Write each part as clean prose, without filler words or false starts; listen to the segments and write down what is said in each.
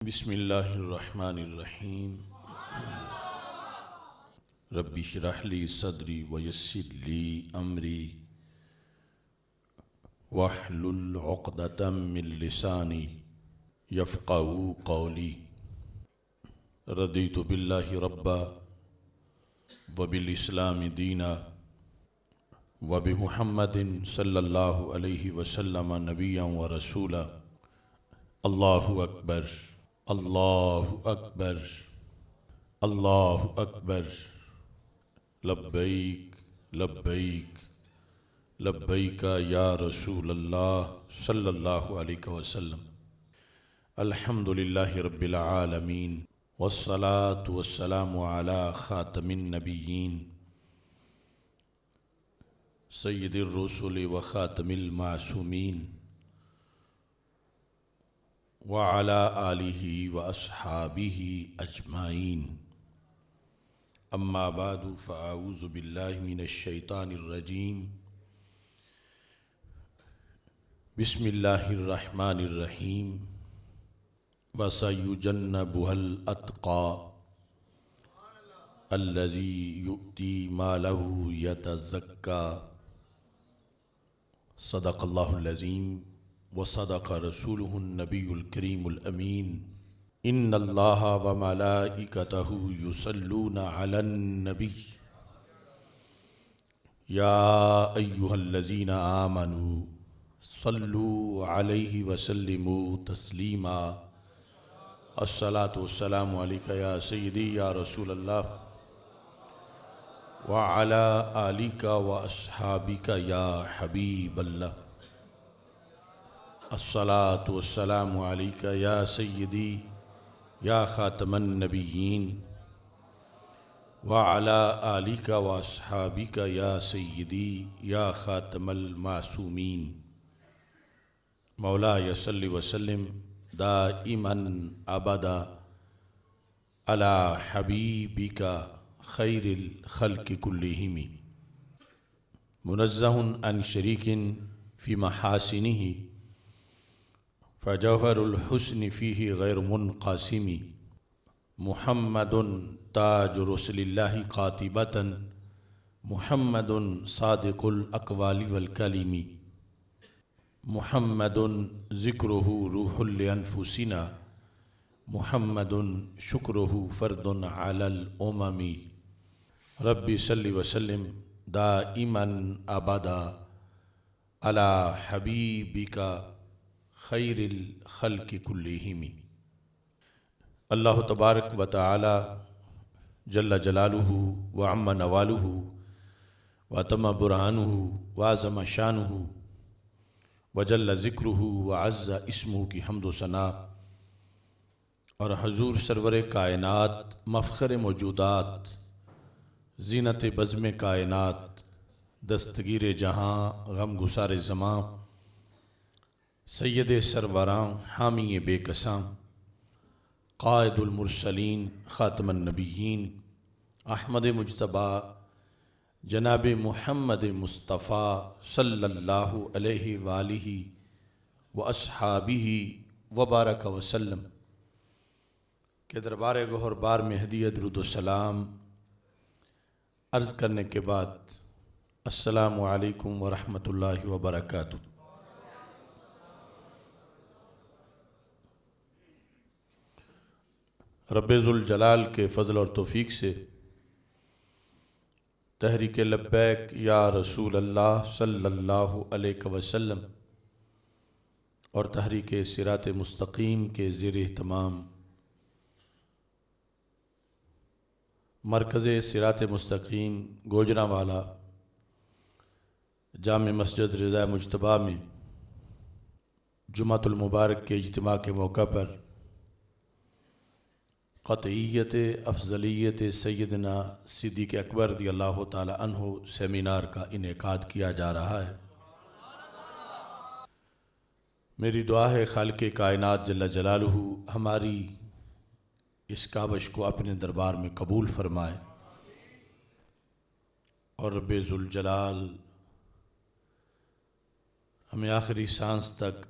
بسم اللہ الرحمن الرحیم رب اشرح لی صدری ویسر لی امری واحلل عقدۃ من لسانی یفقہوا قولی رضیت باللہ ربا وبالاسلام دینا وبمحمد صلی اللہ علیہ وسلم نبیا ورسولا اللہ اکبر اللہ اکبر اللہ اکبر لبیک لبیک لبیک یا رسول اللہ صلی اللہ علیہ وسلم الحمد للہ رب العالمین والصلاة والسلام علی خاتم النبیین سید الرسل وخاتم المعصومین وعلى آلہ واصحابہ اجمعین اما بعد فاعوذ باللہ من الشیطان الرجیم بسم اللہ الرحمن الرحیم وسیجنبها الاتقى الذی یؤتی مالہ یتزکیٰ صدق اللہ العظیم وصدق رسولہ النبی الکریم الامین ان اللہ وملائکتہ یصلون علی النبی یا ایہا الذین آمنوا صلوا علیہ وسلموا تسلیما الصلاۃ والسلام علیک یا سیدی یا رسول اللہ وعلی آلک واصحابک یا حبیب اللہ الصلاۃ والسلام علیک یا سیدی یا خاتم النبیین وعلی آلک واصحابک یا سیدی یا خاتم المعصومین مولاي صل وسلم دائما ابدا على حبیبک خیر الخلق كلهم منزہ عن شریک فی محاسنہ فجوہر الحسن فیہ غیر منقاسم محمد تاج رسل اللہ قاطبۃ محمد صادق الاقوال والکلم محمد ذکرہ روح لانفسنا محمد شکرہ فرد علی الامم رب صل وسلم دائما ابدا علی حبیبک خیر الخلق کلہم اللہ تبارک و تعالی جل جلالہ وعم نوالہ وتم برہانہ وعظم شانہ وجل ذکرہ وعز اسمہ کی حمد و ثنا اور حضور سرور کائنات مفخر موجودات زینت بزم کائنات دستگیر جہاں غم گسار زماں سید سربراں حامی بے کساں قائد المرسلین خاتم النبیین احمد مجتبیٰ جناب محمد مصطفیٰ صلی اللہ علیہ وآلہ واصحابہ وبارک وسلم کے دربار گوہر بار میں ہدیہ درود و سلام عرض کرنے کے بعد السلام علیکم ورحمۃ اللہ وبرکاتہ۔ رب ذوالجلال کے فضل اور توفیق سے تحریک لبیک یا رسول اللہ صلی اللہ علیہ وسلم اور تحریک صراط مستقیم کے زیر اہتمام مرکز صراط مستقیم گوجرانوالا جامع مسجد رضا مجتبیٰ میں جمعۃ المبارک کے اجتماع کے موقع پر قطعیت افضلیت سیدنا صدیق اکبر رضی اللہ تعالی عنہ سیمینار کا انعقاد کیا جا رہا ہے۔ میری دعا ہے خالق کائنات جل جلالہ ہماری اس کاوش کو اپنے دربار میں قبول فرمائے اور رب ذوالجلال ہمیں آخری سانس تک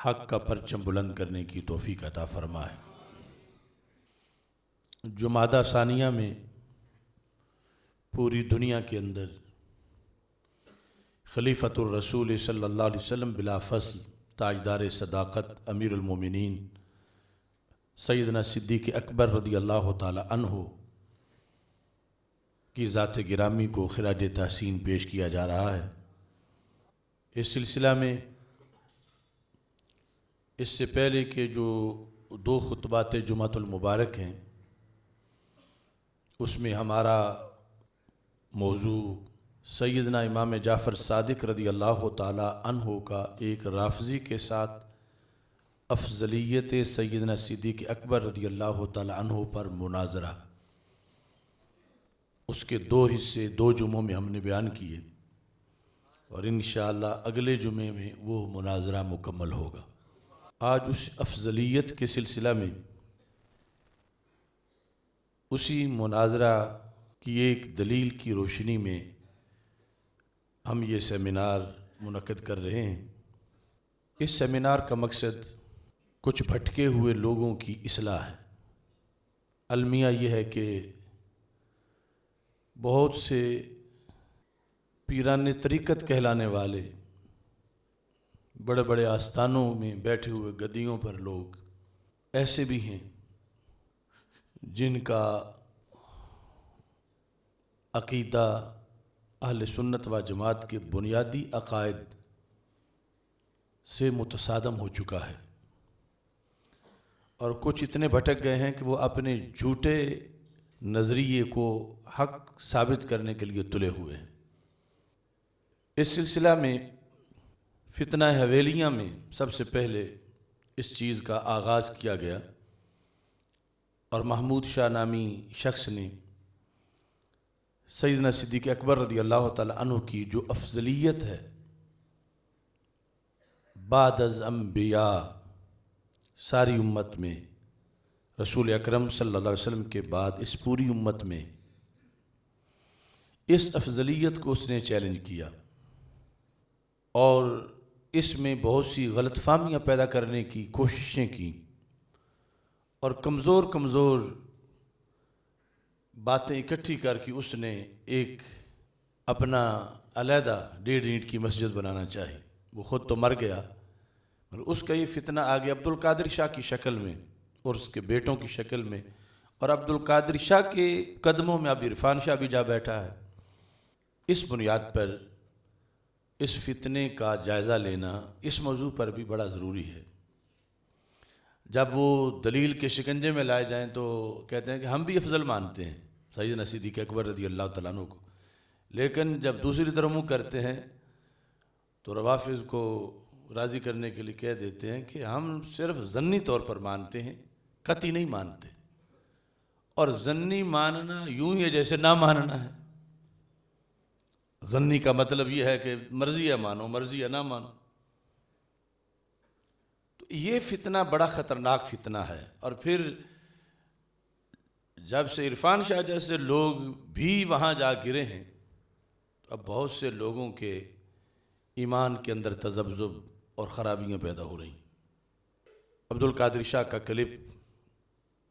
حق کا پرچم بلند کرنے کی توفیق عطا فرمائے۔ جمادہ ثانیہ میں پوری دنیا کے اندر خلیفۃ الرسول صلی اللہ علیہ وسلم بلا فصل تاجدار صداقت امیر المومنین سیدنا صدیق اکبر رضی اللہ تعالی عنہ کی ذات گرامی کو خراج تحسین پیش کیا جا رہا ہے۔ اس سلسلہ میں اس سے پہلے کہ جو 2 خطبات جمعۃ المبارک ہیں اس میں ہمارا موضوع سیدنا امام جعفر صادق رضی اللہ تعالی عنہ کا ایک رافضی کے ساتھ افضلیت سیدنا صدیق اکبر رضی اللہ تعالی عنہ پر مناظرہ، اس کے 2 حصے 2 جمعوں میں ہم نے بیان کیے، اور انشاءاللہ اگلے جمعے میں وہ مناظرہ مکمل ہوگا۔ آج اس افضلیت کے سلسلہ میں اسی مناظرہ کی ایک دلیل کی روشنی میں ہم یہ سیمینار منعقد کر رہے ہیں۔ اس سیمینار کا مقصد کچھ بھٹکے ہوئے لوگوں کی اصلاح ہے۔ المیہ یہ ہے کہ بہت سے پیران طریقت کہلانے والے بڑے بڑے آستانوں میں بیٹھے ہوئے گدیوں پر لوگ ایسے بھی ہیں جن کا عقیدہ اہل سنت و جماعت کے بنیادی عقائد سے متصادم ہو چکا ہے، اور کچھ اتنے بھٹک گئے ہیں کہ وہ اپنے جھوٹے نظریے کو حق ثابت کرنے کے لیے تلے ہوئے ہیں۔ اس سلسلہ میں فتنہ حویلیہ میں سب سے پہلے اس چیز کا آغاز کیا گیا، اور محمود شاہ نامی شخص نے سیدنا صدیق اکبر رضی اللہ تعالی عنہ کی جو افضلیت ہے بعد از انبیاء ساری امت میں، رسول اکرم صلی اللہ علیہ وسلم کے بعد اس پوری امت میں اس افضلیت کو اس نے چیلنج کیا، اور اس میں بہت سی غلط فہمیاں پیدا کرنے کی کوششیں کی، اور کمزور باتیں اکٹھی کر کے اس نے ایک اپنا علیحدہ 1.5 اینٹ کی مسجد بنانا چاہی۔ وہ خود تو مر گیا، اور اس کا یہ فتنہ آگے عبدالقادر شاہ کی شکل میں اور اس کے بیٹوں کی شکل میں، اور عبدالقادر شاہ کے قدموں میں اب عرفان شاہ بھی جا بیٹھا ہے۔ اس بنیاد پر اس فتنے کا جائزہ لینا اس موضوع پر بھی بڑا ضروری ہے۔ جب وہ دلیل کے شکنجے میں لائے جائیں تو کہتے ہیں کہ ہم بھی افضل مانتے ہیں سیدنا صدیق اکبر رضی اللہ تعالیٰ عنہ کو، لیکن جب دوسری طرف منہ کرتے ہیں تو روافض کو راضی کرنے کے لیے کہہ دیتے ہیں کہ ہم صرف ضمنی طور پر مانتے ہیں، قطعی نہیں مانتے، اور ضمنی ماننا یوں ہی ہے جیسے نہ ماننا ہے۔ ضمنی کا مطلب یہ ہے کہ مرضی ہے مانو، مرضی ہے نہ مانو۔ تو یہ فتنہ بڑا خطرناک فتنہ ہے، اور پھر جب سے عرفان شاہ جیسے لوگ بھی وہاں جا گرے ہیں، اب بہت سے لوگوں کے ایمان کے اندر تذبذب اور خرابیاں پیدا ہو رہی ہیں۔ عبدالقادر شاہ کا کلپ،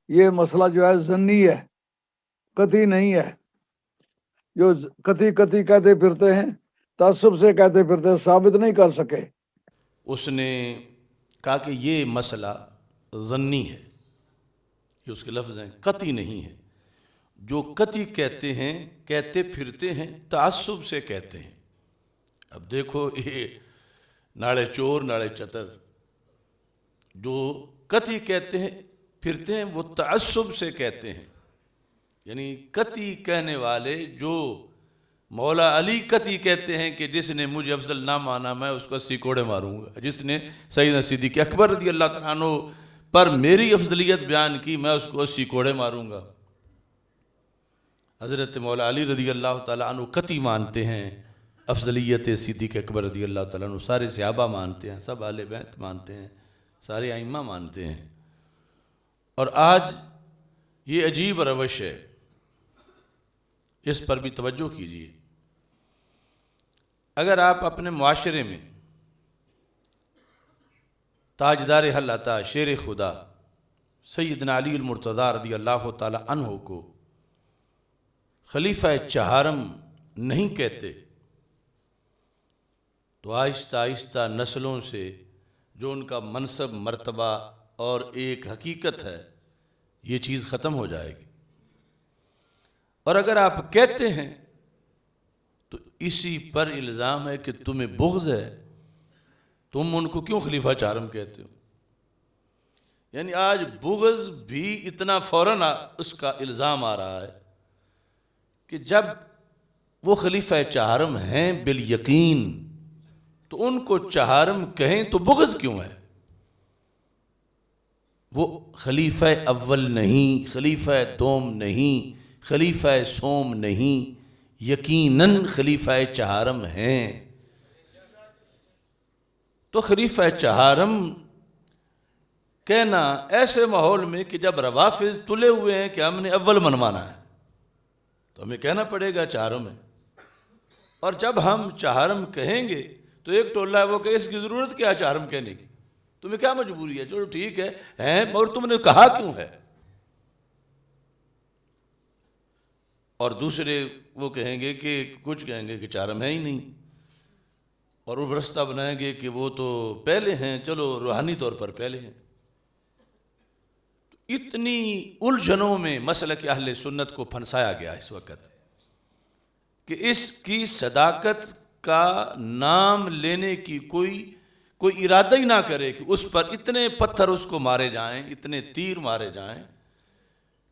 یہ مسئلہ جو ہے ضمنی ہے، قطعی نہیں ہے۔ جو قطعی کہتے پھرتے ہیں، تعصب سے کہتے پھرتے ہیں، ثابت نہیں کر سکے۔ اس نے کہا کہ یہ مسئلہ ضمنی ہے، یہ اس کے لفظ ہیں، قطعی نہیں ہے۔ جو قطعی کہتے ہیں، کہتے پھرتے ہیں، تعصب سے کہتے ہیں۔ اب دیکھو یہ ناڑے چور ناڑے چتر، جو قطعی کہتے ہیں پھرتے ہیں وہ تعصب سے کہتے ہیں، یعنی قطعی کہنے والے جو مولا علی قطعی کہتے ہیں کہ جس نے مجھے افضل نہ مانا میں اس کو 80 کوڑے ماروں گا، جس نے سیدنا صدیق اکبر رضی اللہ تعالیٰ عنہ پر میری افضلیت بیان کی میں اس کو 80 کوڑے ماروں گا۔ حضرت مولا علی رضی اللہ تعالیٰ عنہ قطعی مانتے ہیں افضلیت صدیق اکبر رضی اللہ تعالیٰ عنہ، سارے صحابہ مانتے ہیں، سب اہل بیت مانتے ہیں، سارے ائمہ مانتے ہیں۔ اور آج یہ عجیب روش ہے، اس پر بھی توجہ کیجیے۔ اگر آپ اپنے معاشرے میں تاجدار حل عطا شیر خدا سیدنا علی المرتضیٰ رضی اللہ تعالی عنہ کو خلیفہ چہارم نہیں کہتے تو آہستہ آہستہ نسلوں سے جو ان کا منصب مرتبہ اور ایک حقیقت ہے یہ چیز ختم ہو جائے گی. اور اگر آپ کہتے ہیں تو اسی پر الزام ہے کہ تمہیں بغض ہے، تم ان کو کیوں خلیفہ چہارم کہتے ہو؟ یعنی آج بغض بھی اتنا فوراً اس کا الزام آ رہا ہے کہ جب وہ خلیفہ چہارم ہیں بالیقین تو ان کو چہارم کہیں تو بغض کیوں ہے؟ وہ خلیفہ اول نہیں، خلیفہ دوم نہیں، خلیفہ سوم نہیں، یقیناً خلیفہ چہارم ہیں. تو خلیفہ چہارم کہنا ایسے ماحول میں کہ جب روافض تلے ہوئے ہیں کہ ہم نے اول منوانا ہے تو ہمیں کہنا پڑے گا چہارم ہے. اور جب ہم چہارم کہیں گے تو ایک ٹولہ ہے وہ کہ اس کی ضرورت کیا ہے چہارم کہنے کی، تمہیں کیا مجبوری ہے؟ چلو ٹھیک ہے ہیں، اور تم نے کہا کیوں ہے؟ اور دوسرے وہ کہیں گے کہ کچھ کہیں گے کہ چہارم ہے ہی نہیں، اور وہ رستہ بنائیں گے کہ وہ تو پہلے ہیں، چلو روحانی طور پر پہلے ہیں. اتنی الجھنوں میں مسلک اہل سنت کو پھنسایا گیا اس وقت کہ اس کی صداقت کا نام لینے کی کوئی ارادہ ہی نہ کرے کہ اس پر اتنے پتھر اس کو مارے جائیں، اتنے تیر مارے جائیں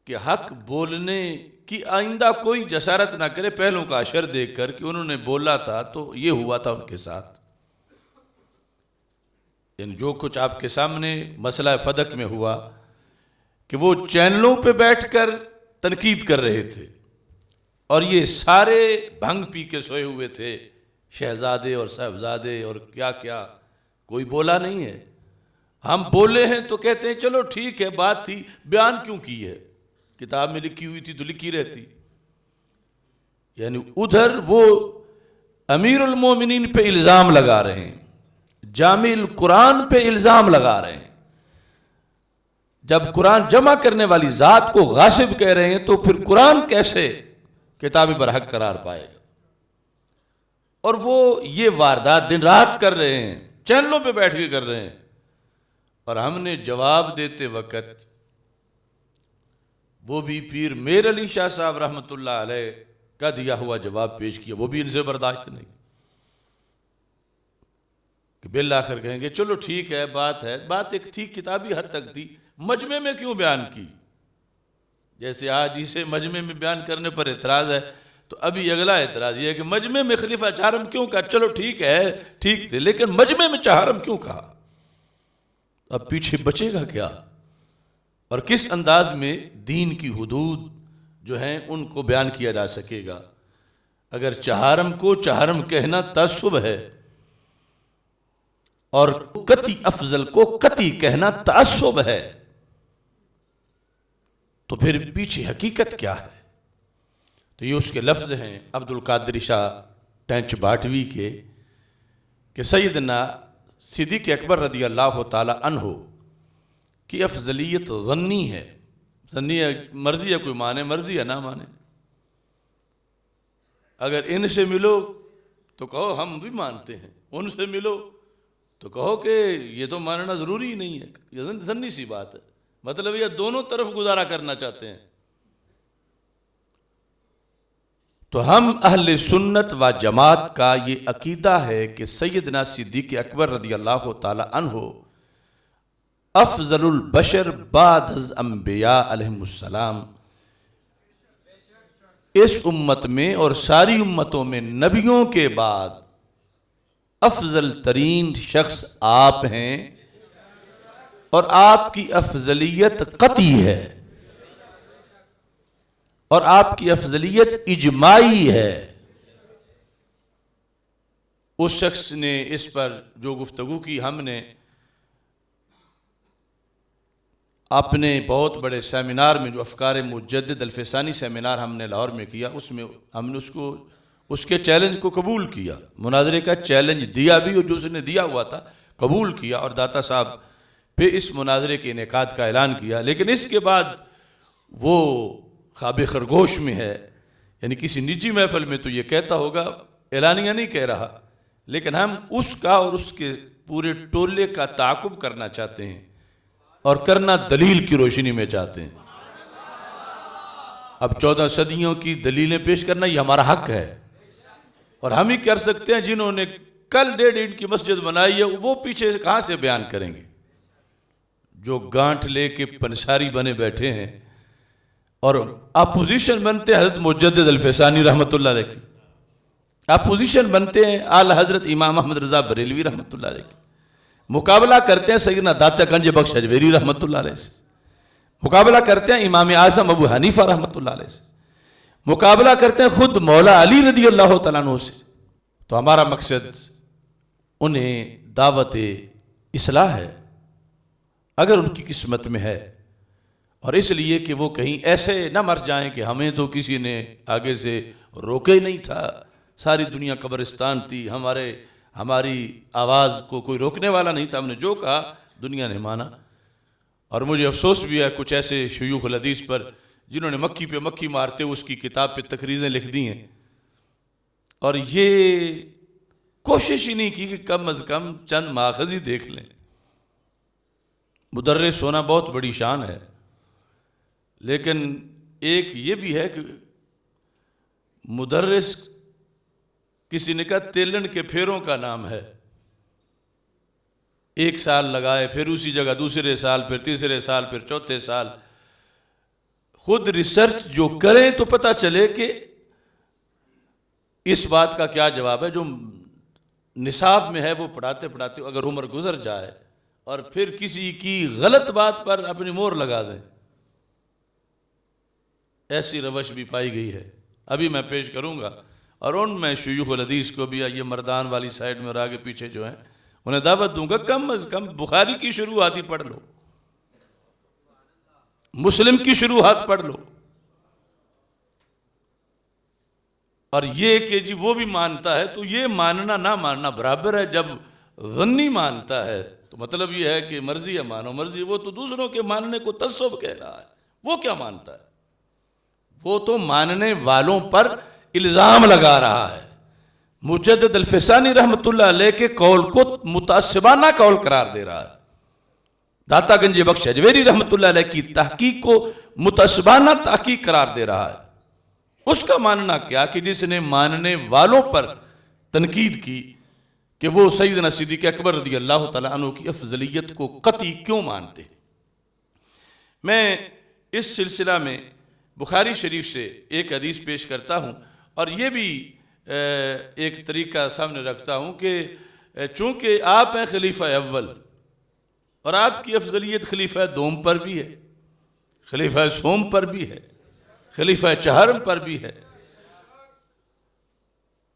کہ حق بولنے کی آئندہ کوئی جسارت نہ کرے پہلوں کا اشر دیکھ کر کہ انہوں نے بولا تھا تو یہ ہوا تھا ان کے ساتھ. یعنی جو کچھ آپ کے سامنے مسئلہ فدق میں ہوا کہ وہ چینلوں پہ بیٹھ کر تنقید کر رہے تھے اور یہ سارے بھنگ پی کے سوئے ہوئے تھے، شہزادے اور صاحبزادے اور کیا کیا، کوئی بولا نہیں ہے. ہم بولے ہیں تو کہتے ہیں چلو ٹھیک ہے بات تھی، بیان کیوں کی ہے؟ کتاب میں لکھی ہوئی تھی تو لکھی رہتی. یعنی ادھر وہ امیر المومنین پہ الزام لگا رہے ہیں، جامع القرآن پہ الزام لگا رہے ہیں. جب قرآن جمع کرنے والی ذات کو غاصب کہہ رہے ہیں تو پھر قرآن کیسے کتاب برحق قرار پائے گا؟ اور وہ یہ واردات دن رات کر رہے ہیں، چینلوں پہ بیٹھ کے کر رہے ہیں. اور ہم نے جواب دیتے وقت وہ بھی پیر میر علی شاہ صاحب رحمۃ اللہ علیہ کا دیا ہوا جواب پیش کیا، وہ بھی ان سے برداشت نہیں کہ بالآخر کہیں گے چلو ٹھیک ہے بات ایک تھی، کتابی حد تک تھی، مجمع میں کیوں بیان کی؟ جیسے آج اسے مجمع میں بیان کرنے پر اعتراض ہے تو ابھی اگلا اعتراض یہ ہے کہ مجمع میں خلیفہ چہارم کیوں کہا؟ چلو ٹھیک ہے ٹھیک تھے، لیکن مجمع میں چہارم کیوں کہا؟ اب پیچھے بچے گا کیا؟ اور کس انداز میں دین کی حدود جو ہیں ان کو بیان کیا جا سکے گا؟ اگر چہارم کو چہارم کہنا تعصب ہے اور قطعی افضل کو قطعی کہنا تعصب ہے تو پھر پیچھے حقیقت کیا ہے؟ تو یہ اس کے لفظ ہیں عبد القادر شاہ ٹینچ باٹوی کے کہ سیدنا صدیق اکبر رضی اللہ تعالی عنہ کی افضلیت ظنی ہے. ظنی ہے، مرضی ہے کوئی مانے، مرضی ہے نہ مانے. اگر ان سے ملو تو کہو ہم بھی مانتے ہیں، ان سے ملو تو کہو کہ یہ تو ماننا ضروری ہی نہیں ہے. یہ ظنی سی بات ہے، مطلب یہ دونوں طرف گزارا کرنا چاہتے ہیں. تو ہم اہل سنت و جماعت کا یہ عقیدہ ہے کہ سیدنا صدیق اکبر رضی اللہ تعالی عنہ افضل البشر بعد از انبیاء علیہم السلام، اس امت میں اور ساری امتوں میں نبیوں کے بعد افضل ترین شخص آپ ہیں، اور آپ کی افضلیت قطعی ہے اور آپ کی افضلیت اجماعی ہے. اس شخص نے اس پر جو گفتگو کی، ہم نے اپنے بہت بڑے سیمینار میں جو افکار مجدد الفسانی سیمینار ہم نے لاہور میں کیا، اس میں ہم نے اس کے چیلنج کو قبول کیا، مناظرے کا چیلنج دیا بھی، اور جو اس نے دیا ہوا تھا قبول کیا. اور داتا صاحب پھر اس مناظرے کے انعقاد کا اعلان کیا، لیکن اس کے بعد وہ خواب خرگوش میں ہے، یعنی کسی نجی محفل میں تو یہ کہتا ہوگا، اعلانیہ نہیں کہہ رہا، لیکن ہم اس کا اور اس کے پورے ٹولے کا تعاقب کرنا چاہتے ہیں، اور کرنا دلیل کی روشنی میں چاہتے ہیں۔ اب 14 صدیوں کی دلیلیں پیش کرنا یہ ہمارا حق ہے، اور ہم ہی کر سکتے ہیں۔ جنہوں نے کل 1.5 اینٹ کی مسجد بنائی ہے وہ پیچھے سے کہاں سے بیان کریں گے؟ جو گانٹھ لے کے پنساری بنے بیٹھے ہیں اور اپوزیشن بنتے ہیں حضرت مجدد الفسانی رحمۃ اللہ علیہ کی، اپوزیشن بنتے ہیں اعلی حضرت امام احمد رضا بریلوی رحمۃ اللہ علیہ کی، مقابلہ کرتے ہیں سیدنا داتا گنج بخش اجمیری رحمۃ اللہ علیہ سے، مقابلہ کرتے ہیں امام اعظم ابو حنیفہ رحمۃ اللہ علیہ سے، مقابلہ کرتے ہیں خود مولا علی رضی اللہ تعالیٰ عنہ سے۔ تو ہمارا مقصد انہیں دعوت اصلاح ہے اگر ان کی قسمت میں ہے، اور اس لیے کہ وہ کہیں ایسے نہ مر جائیں کہ ہمیں تو کسی نے آگے سے روکے نہیں تھا، ساری دنیا قبرستان تھی، ہماری آواز کو کوئی روکنے والا نہیں تھا، ہم نے جو کہا دنیا نے مانا۔ اور مجھے افسوس بھی ہے کچھ ایسے شیوخ الحدیث پر جنہوں نے مکھی پہ مکھی مارتے اس کی کتاب پہ تقریریں لکھ دی ہیں، اور یہ کوشش ہی نہیں کی کہ کم از کم چند ماخذ ہی دیکھ لیں۔ مدرس ہونا بہت بڑی شان ہے، لیکن ایک یہ بھی ہے کہ مدرس کسی نے کہا تیلن کے پھیروں کا نام ہے، 1 سال لگائے، پھر اسی جگہ دوسرے سال، پھر تیسرے سال، پھر چوتھے سال، خود ریسرچ جو کریں تو پتہ چلے کہ اس بات کا کیا جواب ہے۔ جو نصاب میں ہے وہ پڑھاتے پڑھاتے اگر عمر گزر جائے اور پھر کسی کی غلط بات پر اپنی مور لگا دیں، ایسی روش بھی پائی گئی ہے، ابھی میں پیش کروں گا۔ اور ان میں شیوخ الحدیث کو بھی، یہ مردان والی سائڈ میں اور آگے پیچھے جو ہیں، انہیں دعوت دوں گا کم از کم بخاری کی شروحات ہی پڑھ لو، مسلم کی شروحات پڑھ لو۔ اور یہ کہ جی وہ بھی مانتا ہے تو یہ ماننا نہ ماننا برابر ہے۔ جب غنی مانتا ہے تو مطلب یہ ہے کہ مرضی ہے مانو مرضی، وہ تو دوسروں کے ماننے کو تعصب کہہ رہا ہے۔ وہ کیا مانتا ہے؟ وہ تو ماننے والوں پر الزام لگا رہا ہے۔ مجدد الفسانی رحمۃ اللہ علیہ کے قول کو متعصبانہ قول قرار دے رہا ہے، داتا گنج بخش اجمیری رحمۃ اللہ علیہ کی تحقیق کو متعصبانہ تحقیق قرار دے رہا ہے۔ اس کا ماننا کیا کہ جس نے ماننے والوں پر تنقید کی کہ وہ سیدنا صدیق اکبر رضی اللہ تعالیٰ عنہ کی افضلیت کو قطعی کیوں مانتے۔ میں اس سلسلہ میں بخاری شریف سے ایک حدیث پیش کرتا ہوں، اور یہ بھی ایک طریقہ سامنے رکھتا ہوں کہ چونکہ آپ ہیں خلیفہ اول اور آپ کی افضلیت خلیفہ دوم پر بھی ہے، خلیفہ سوم پر بھی ہے، خلیفہ چہارم پر بھی ہے،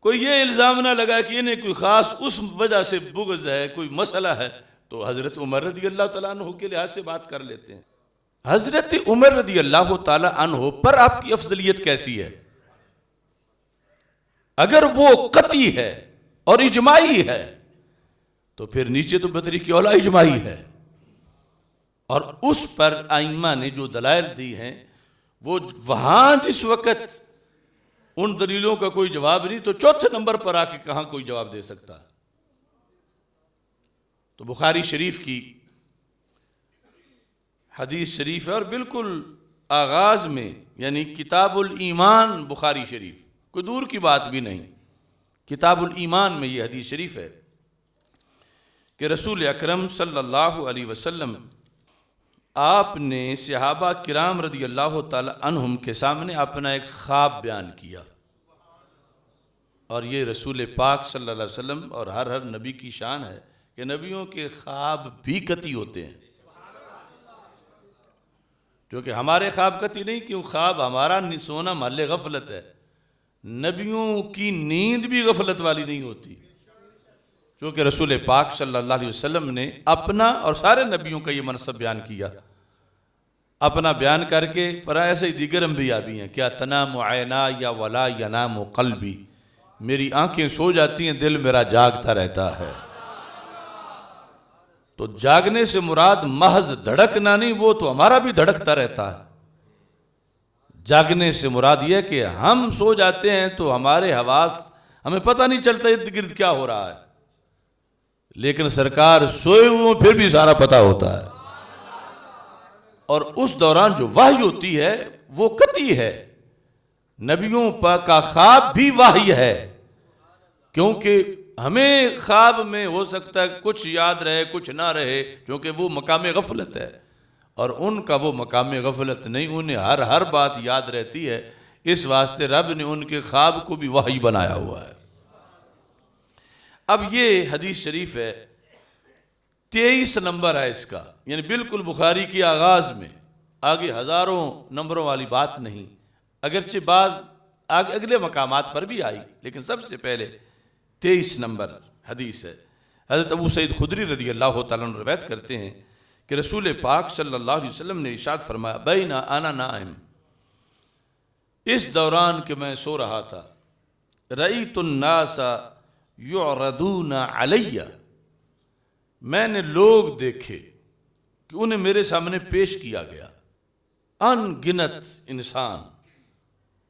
کوئی یہ الزام نہ لگا کہ انہیں کوئی خاص اس وجہ سے بغض ہے، کوئی مسئلہ ہے، تو حضرت عمر رضی اللہ تعالیٰ عنہ کے لحاظ سے بات کر لیتے ہیں۔ حضرت عمر رضی اللہ تعالیٰ عنہ پر آپ کی افضلیت کیسی ہے؟ اگر وہ قطعی ہے اور اجماعی ہے تو پھر نیچے تو بطریق اولا اجماعی ہے، اور اس پر ائمہ نے جو دلائل دی ہیں وہ وہاں جس وقت ان دلیلوں کا کوئی جواب نہیں تو چوتھے نمبر پر آ کے کہاں کوئی جواب دے سکتا ہے۔ تو بخاری شریف کی حدیث شریف ہے، اور بالکل آغاز میں یعنی کتاب الایمان بخاری شریف، کوئی دور کی بات بھی نہیں، کتاب الایمان میں یہ حدیث شریف ہے کہ رسول اکرم صلی اللہ علیہ وسلم آپ نے صحابہ کرام رضی اللہ تعالی عنہم کے سامنے اپنا ایک خواب بیان کیا، اور یہ رسول پاک صلی اللہ علیہ وسلم اور ہر نبی کی شان ہے کہ نبیوں کے خواب بھی قطعی ہوتے ہیں، کیونکہ ہمارے خواب قطعی نہیں، کیوں خواب ہمارا سونا محل غفلت ہے، نبیوں کی نیند بھی غفلت والی نہیں ہوتی، کیونکہ رسول پاک صلی اللہ علیہ وسلم نے اپنا اور سارے نبیوں کا یہ منصب بیان کیا، اپنا بیان کر کے فرمایا ایسے ہی دیگر انبیاء بھی ہیں، کیا تنام عینا یا ولا ینام قلبی، میری آنکھیں سو جاتی ہیں دل میرا جاگتا رہتا ہے۔ تو جاگنے سے مراد محض دھڑکنا نہیں، وہ تو ہمارا بھی دھڑکتا رہتا ہے۔ جاگنے سے مراد یہ کہ ہم سو جاتے ہیں تو ہمارے حواس، ہمیں پتہ نہیں چلتا ارد گرد کیا ہو رہا ہے، لیکن سرکار سوئے ہوئے پھر بھی سارا پتہ ہوتا ہے۔ اور اس دوران جو وحی ہوتی ہے وہ قطعی ہے، نبیوں کا خواب بھی وحی ہے، کیونکہ ہمیں خواب میں ہو سکتا ہے کچھ یاد رہے کچھ نہ رہے، کیونکہ وہ مقام غفلت ہے، اور ان کا وہ مقام غفلت نہیں، انہیں ہر بات یاد رہتی ہے، اس واسطے رب نے ان کے خواب کو بھی وحی بنایا ہوا ہے۔ اب یہ حدیث شریف ہے، 23 نمبر ہے اس کا، یعنی بالکل بخاری کی آغاز میں، آگے ہزاروں نمبروں والی بات نہیں، اگرچہ بعض اگلے مقامات پر بھی آئی، لیکن سب سے پہلے 23 نمبر حدیث ہے۔ حضرت ابو سعید خدری رضی اللہ تعالیٰ عنہ روایت کرتے ہیں کہ رسول پاک صلی اللہ علیہ وسلم نے ارشاد فرمایا، بین انا نائم، اس دوران کہ میں سو رہا تھا، رأیت الناس یعرضون علی، میں نے لوگ دیکھے کہ انہیں میرے سامنے پیش کیا گیا، ان گنت انسان،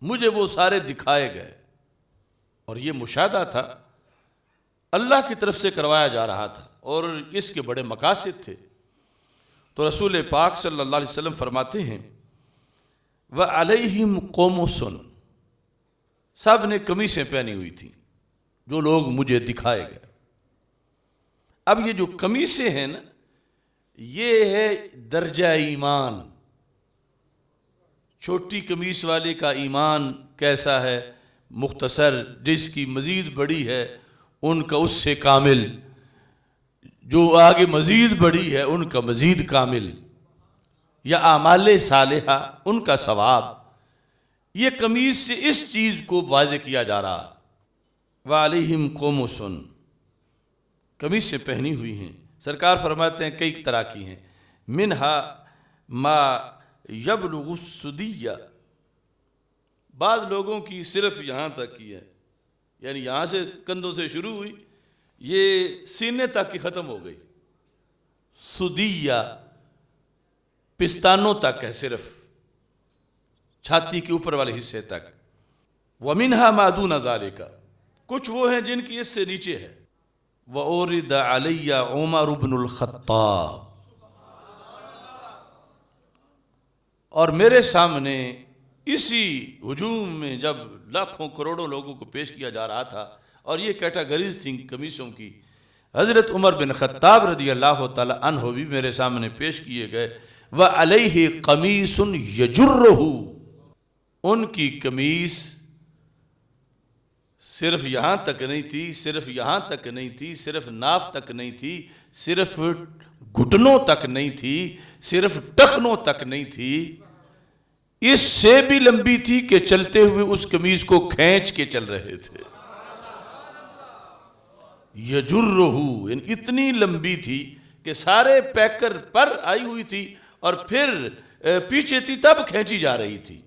مجھے وہ سارے دکھائے گئے، اور یہ مشاہدہ تھا، اللہ کی طرف سے کروایا جا رہا تھا، اور اس کے بڑے مقاصد تھے۔ تو رسول پاک صلی اللہ علیہ وسلم فرماتے ہیں، وَعَلَيْهِمْ قُمُصٌ، سب نے قمیصیں پہنی ہوئی تھیں جو لوگ مجھے دکھائے گئے۔ اب یہ جو قمیصیں ہیں نا، یہ ہے درجہ ایمان، چھوٹی قمیص والے کا ایمان کیسا ہے، مختصر، جس کی مزید بڑی ہے ان کا اس سے کامل، جو آگے مزید بڑی ہے ان کا مزید کامل، یا اعمال صالحہ ان کا ثواب۔ یہ قمیص سے اس چیز کو واضح کیا جا رہا ہے، وَعَلَيْهِمْ قُمُصٌ، قمیصیں پہنی ہوئی ہیں۔ سرکار فرماتے ہیں کئی طرح کی ہیں، منہا ما یبلغ السدیہ، بعض لوگوں کی صرف یہاں تک کی ہے، یعنی یہاں سے کندھوں سے شروع ہوئی، یہ سینے تک کی ختم ہو گئی، سدیہ پستانوں تک ہے، صرف چھاتی کے اوپر والے حصے تک۔ وَمِنْهَا مَا دُونَ ذَلِكَ، کچھ وہ ہیں جن کی اس سے نیچے ہے۔ وَأُورِدَ عَلَيَّ عُمَرُ بْنُ الْخَطَّابِ، اور میرے سامنے اسی ہجوم میں جب لاکھوں کروڑوں لوگوں کو پیش کیا جا رہا تھا، اور یہ کیٹاگریز تھیں قمیصوں کی، حضرت عمر بن خطاب رضی اللہ تعالی عنہ بھی میرے سامنے پیش کیے گئے۔ وَعَلَيْهِ قَمِيصٌ يَجُرُّهُ، ان کی قمیص صرف یہاں تک نہیں تھی، صرف یہاں تک نہیں تھی، صرف ناف تک نہیں تھی، صرف گھٹنوں تک نہیں تھی، صرف ٹخنوں تک نہیں تھی، اس سے بھی لمبی تھی کہ چلتے ہوئے اس قمیص کو کھینچ کے چل رہے تھے۔ یجرہ، یعنی اتنی لمبی تھی کہ سارے پیکر پر آئی ہوئی تھی اور پھر پیچھے تھی تب کھینچی جا رہی تھی۔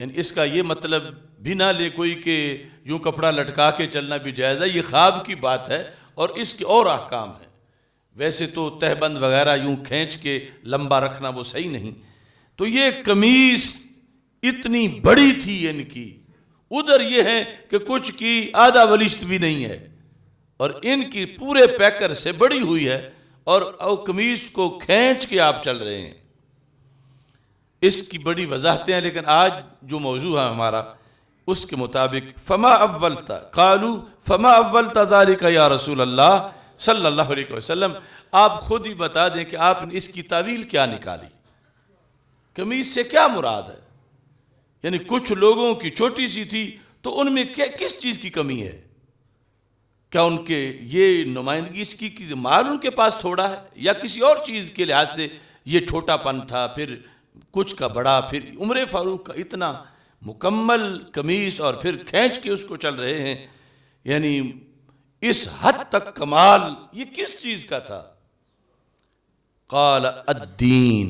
یعنی اس کا یہ مطلب بھی نہ لے کوئی کہ یوں کپڑا لٹکا کے چلنا بھی جائز ہے، یہ خواب کی بات ہے اور اس کے اور احکام ہیں۔ ویسے تو تہبند وغیرہ یوں کھینچ کے لمبا رکھنا وہ صحیح نہیں، تو یہ قمیص اتنی بڑی تھی ان کی، ادھر یہ ہے کہ کچھ کی آدھا بلشت بھی نہیں ہے، اور ان کی پورے پیکر سے بڑی ہوئی ہے، اور قمیص کو کھینچ کے آپ چل رہے ہیں۔ اس کی بڑی وضاحتیں ہیں، لیکن آج جو موضوع ہے ہمارا اس کے مطابق، فما اولتا قالوا فما اولتا ذالک یا رسول اللہ صلی اللہ علیہ وسلم، آپ خود ہی بتا دیں کہ آپ نے اس کی تعویل کیا نکالی، قمیص سے کیا مراد ہے؟ یعنی کچھ لوگوں کی چھوٹی سی تھی تو ان میں کس چیز کی کمی ہے؟ کیا ان کے یہ نمائندگی اس کی مال ان کے پاس تھوڑا ہے، یا کسی اور چیز کے لحاظ سے یہ چھوٹا پن تھا، پھر کچھ کا بڑا، پھر عمر فاروق کا اتنا مکمل قمیص اور پھر کھینچ کے اس کو چل رہے ہیں، یعنی اس حد تک کمال یہ کس چیز کا تھا؟ قال الدین،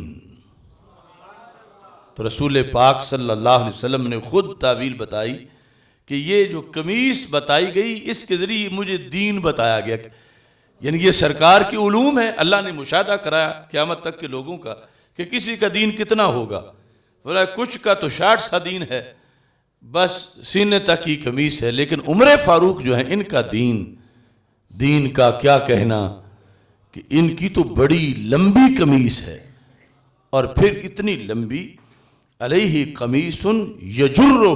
تو رسول پاک صلی اللہ علیہ وسلم نے خود تعویل بتائی کہ یہ جو قمیص بتائی گئی اس کے ذریعے مجھے دین بتایا گیا یعنی یہ سرکار کی علوم ہے. اللہ نے مشاہدہ کرایا قیامت تک کے لوگوں کا کہ کسی کا دین کتنا ہوگا. بولا کچھ کا تو 60 سا دین ہے، بس سینے تک کی قمیص ہے. لیکن عمر فاروق جو ہیں ان کا دین کا کیا کہنا کہ ان کی تو بڑی لمبی قمیص ہے، اور پھر اتنی لمبی علیہ قمیص یجرہ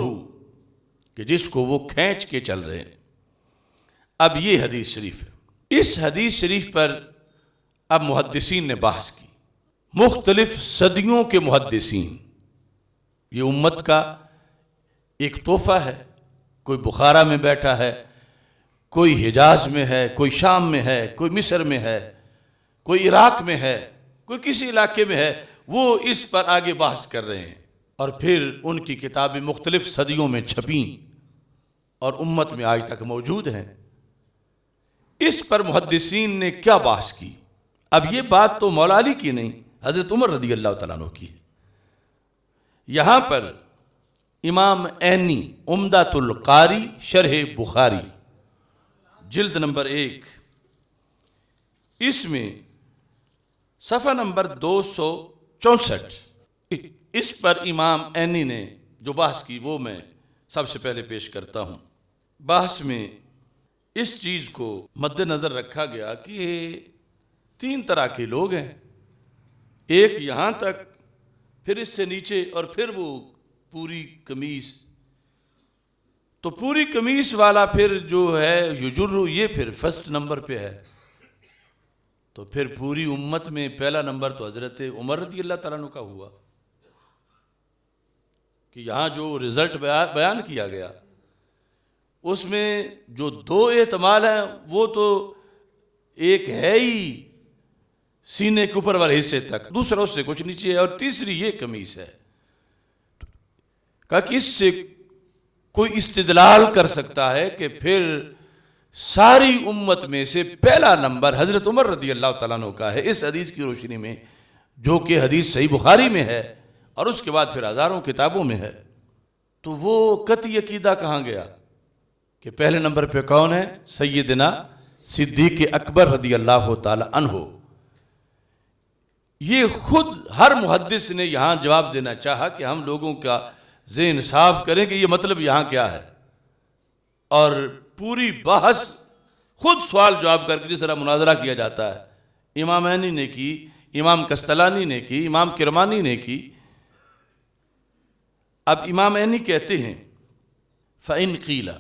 کہ جس کو وہ کھینچ کے چل رہے ہیں. اب یہ حدیث شریف ہے. اس حدیث شریف پر اب محدثین نے بحث کی، مختلف صدیوں کے محدثین. یہ امت کا ایک تحفہ ہے. کوئی بخارا میں بیٹھا ہے، کوئی حجاز میں ہے، کوئی شام میں ہے، کوئی مصر میں ہے، کوئی عراق میں ہے، کوئی کسی علاقے میں ہے. وہ اس پر آگے بحث کر رہے ہیں، اور پھر ان کی کتابیں مختلف صدیوں میں چھپیں اور امت میں آج تک موجود ہیں. اس پر محدثین نے کیا بحث کی؟ اب یہ بات تو مولا علی کی نہیں، حضرت عمر رضی اللہ تعالیٰ عنہ کی ہے. یہاں پر امام عینی عمدۃ القاری شرح بخاری جلد نمبر 1 اس میں صفحہ نمبر 264 اس پر امام عینی نے جو بحث کی وہ میں سب سے پہلے پیش کرتا ہوں. بحث میں اس چیز کو مد نظر رکھا گیا کہ 3 طرح کے لوگ ہیں. ایک یہاں تک، پھر اس سے نیچے، اور پھر وہ پوری قمیص. تو پوری قمیص والا پھر جو ہے یجرہ، یہ پھر فرسٹ نمبر پہ ہے. تو پھر پوری امت میں پہلا نمبر تو حضرت عمر رضی اللہ تعالیٰ عنہ کا ہوا کہ یہاں جو رزلٹ بیان کیا گیا اس میں جو 2 احتمال ہیں وہ تو ایک ہے ہی سینے کے اوپر والے حصے تک، دوسرا اس سے کچھ نیچے ہے، اور تیسری یہ قمیص ہے. کہا کہ اس سے کوئی استدلال کر سکتا ہے کہ پھر ساری امت میں سے پہلا نمبر حضرت عمر رضی اللہ تعالیٰ عنہ کا ہے، اس حدیث کی روشنی میں جو کہ حدیث صحیح بخاری میں ہے اور اس کے بعد پھر ہزاروں کتابوں میں ہے. تو وہ قطعی عقیدہ کہاں گیا کہ پہلے نمبر پہ کون ہے؟ سیدنا صدیق اکبر رضی اللہ تعالی عنہ. یہ خود ہر محدث نے یہاں جواب دینا چاہا کہ ہم لوگوں کا ذہن صاف کریں کہ یہ مطلب یہاں کیا ہے، اور پوری بحث خود سوال جواب کر کے جس طرح مناظرہ کیا جاتا ہے. امام عینی نے کی، امام کستلانی نے کی، امام کرمانی نے کی. اب امام عینی کہتے ہیں فَإِنْ قِيلَ،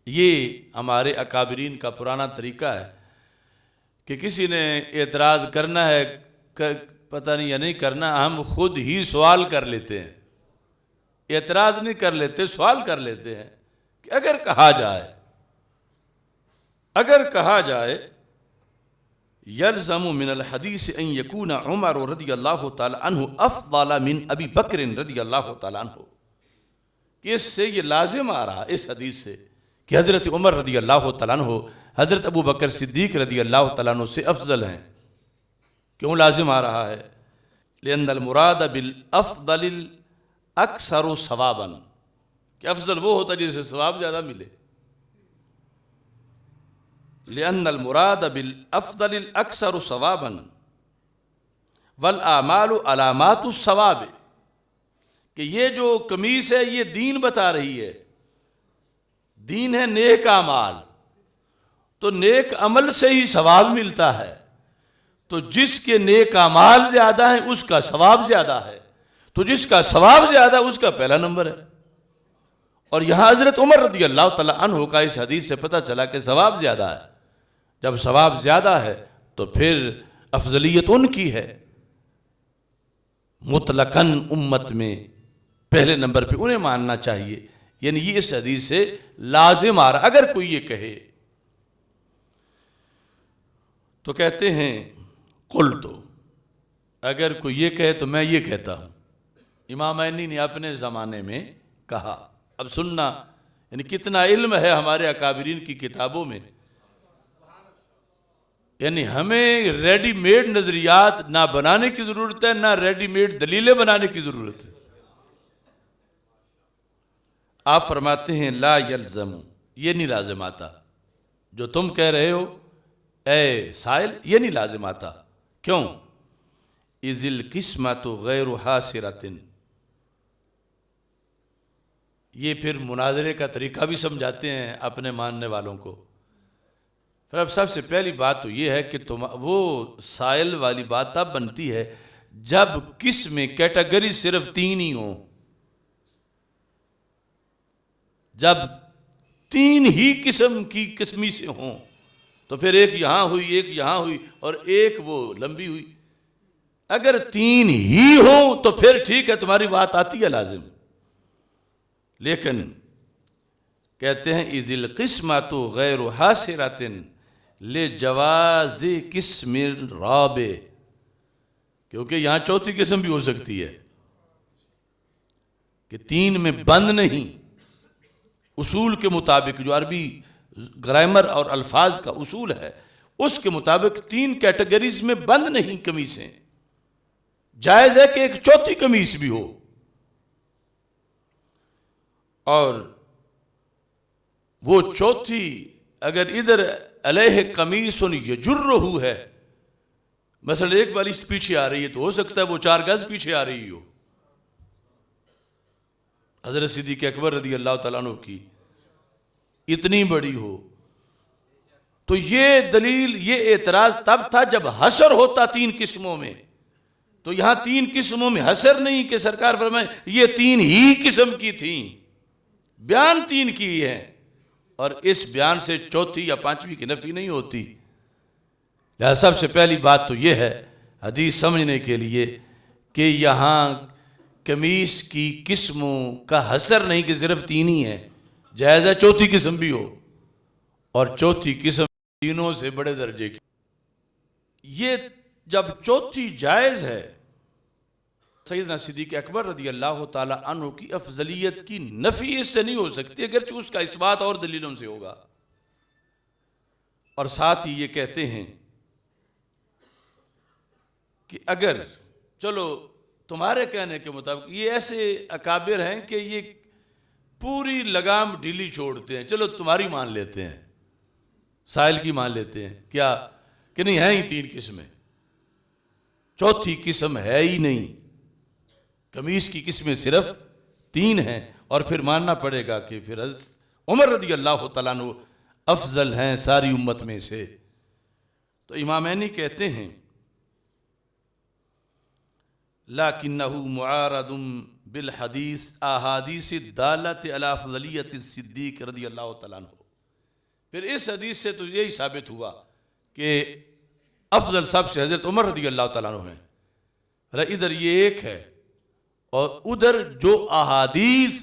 یہ ہمارے اکابرین کا پرانا طریقہ ہے کہ کسی نے اعتراض کرنا ہے، پتہ نہیں یا نہیں کرنا، ہم خود ہی سوال کر لیتے ہیں. اعتراض نہیں کر لیتے، سوال کر لیتے ہیں کہ اگر کہا جائے یلزم من الحدیث ان یکون عمر رضی اللہ تعالی عنہ افضل من ابی بکر رضی اللہ تعالی عنہ، کہ اس سے یہ لازم آ رہا اس حدیث سے کہ حضرت عمر رضی اللہ تعالیٰ عنہ حضرت ابو بکر صدیق رضی اللہ تعالیٰ عنہ سے افضل ہیں. کیوں لازم آ رہا ہے؟ لأن المراد بالافضل اکثر ثوابا، کہ افضل وہ ہوتا جس سے ثواب زیادہ ملے. لأن المراد بالافضل اکثر ثوابا والاعمال علامات الثواب، کہ یہ جو قمیص ہے یہ دین بتا رہی ہے، دین ہے نیک اعمال، تو نیک عمل سے ہی ثواب ملتا ہے. تو جس کے نیک اعمال زیادہ ہیں اس کا ثواب زیادہ ہے، تو جس کا ثواب زیادہ اس کا پہلا نمبر ہے. اور یہاں حضرت عمر رضی اللہ تعالیٰ عنہ کا اس حدیث سے پتہ چلا کہ ثواب زیادہ ہے. جب ثواب زیادہ ہے تو پھر افضلیت ان کی ہے. مطلقاً امت میں پہلے نمبر پہ انہیں ماننا چاہیے. یعنی یہ اس حدیث سے لازم آ رہا. اگر کوئی یہ کہے تو کہتے ہیں قلت، اگر کوئی یہ کہے تو میں یہ کہتا ہوں. امام عینی نے اپنے زمانے میں کہا. اب سننا یعنی کتنا علم ہے ہمارے اکابرین کی کتابوں میں. یعنی ہمیں ریڈی میڈ نظریات نہ بنانے کی ضرورت ہے، نہ ریڈی میڈ دلیلیں بنانے کی ضرورت ہے. آپ فرماتے ہیں لا یلزم، یہ نہیں لازم آتا جو تم کہہ رہے ہو اے سائل یہ نہیں لازم آتا. کیوں؟ اذ القسمۃ غیر حاصرۃ. یہ پھر مناظرے کا طریقہ بھی سمجھاتے ہیں اپنے ماننے والوں کو. پھر اب سب سے پہلی بات تو یہ ہے کہ وہ سائل والی بات تب بنتی ہے جب قسمیں کیٹیگری صرف 3 ہی ہوں. جب 3 ہی قسم کی قسمی سے ہوں تو پھر ایک یہاں ہوئی، ایک یہاں ہوئی اور ایک وہ لمبی ہوئی. اگر 3 ہی ہوں تو پھر ٹھیک ہے، تمہاری بات آتی ہے لازم. لیکن کہتے ہیں اذ القسمۃ غیر حاصرۃ لجواز قسم الرابع، کیونکہ یہاں چوتھی قسم بھی ہو سکتی ہے کہ 3 میں بند نہیں. اصول کے مطابق جو عربی گرامر اور الفاظ کا اصول ہے اس کے مطابق 3 کیٹیگریز میں بند نہیں قمیصیں. جائز ہے کہ ایک چوتھی قمیص بھی ہو. اور وہ چوتھی اگر ادھر علیہ قمیص یجرہ ہے، مثلا ایک بالشت پیچھے آ رہی ہے تو ہو سکتا ہے وہ 4 گز پیچھے آ رہی ہو. حضرت صدیق اکبر رضی اللہ تعالیٰ عنہ کی اتنی بڑی ہو. تو یہ دلیل، یہ اعتراض تب تھا جب حصر ہوتا 3 قسموں میں. تو یہاں 3 قسموں میں حصر نہیں کہ سرکار فرمائے یہ 3 ہی قسم کی تھیں. بیان 3 کی ہے اور اس بیان سے چوتھی یا 5ویں کی نفی نہیں ہوتی. لہذا سب سے پہلی بات تو یہ ہے حدیث سمجھنے کے لیے کہ یہاں قمیص کی قسموں کا حصر نہیں کہ صرف 3 ہی ہیں. جائز ہے چوتھی قسم بھی ہو، اور چوتھی قسم تینوں سے بڑے درجے کی. یہ جب چوتھی جائز ہے، سیدنا صدیق اکبر رضی اللہ تعالی عنہ کی افضلیت کی نفی اس سے نہیں ہو سکتی، اگرچہ اس کا اثبات اور دلیلوں سے ہوگا. اور ساتھ ہی یہ کہتے ہیں کہ اگر چلو تمہارے کہنے کے مطابق یہ ایسے اکابر ہیں کہ یہ پوری لگام ڈھیلی چھوڑتے ہیں، چلو تمہاری مان لیتے ہیں، سائل کی مان لیتے ہیں، کیا کہ نہیں ہیں ہی 3 قسمیں، چوتھی قسم ہے ہی نہیں. قمیص کی قسمیں صرف 3 ہیں. اور پھر ماننا پڑے گا کہ پھر حضرت عمر رضی اللہ تعالیٰ عنہ افضل ہیں ساری امت میں سے. تو امامینی کہتے ہیں لَكِنَّهُ مُعَارَضٌ بِالْحَدِيثِ احادیث الدالۃ علی افضلیت الصدیق رضی اللہ تعالیٰ عنہ. پھر اس حدیث سے تو یہی ثابت ہوا کہ افضل سب سے حضرت عمر رضی اللہ تعالیٰ عنہ ہیں. ادھر یہ ایک ہے اور ادھر جو احادیث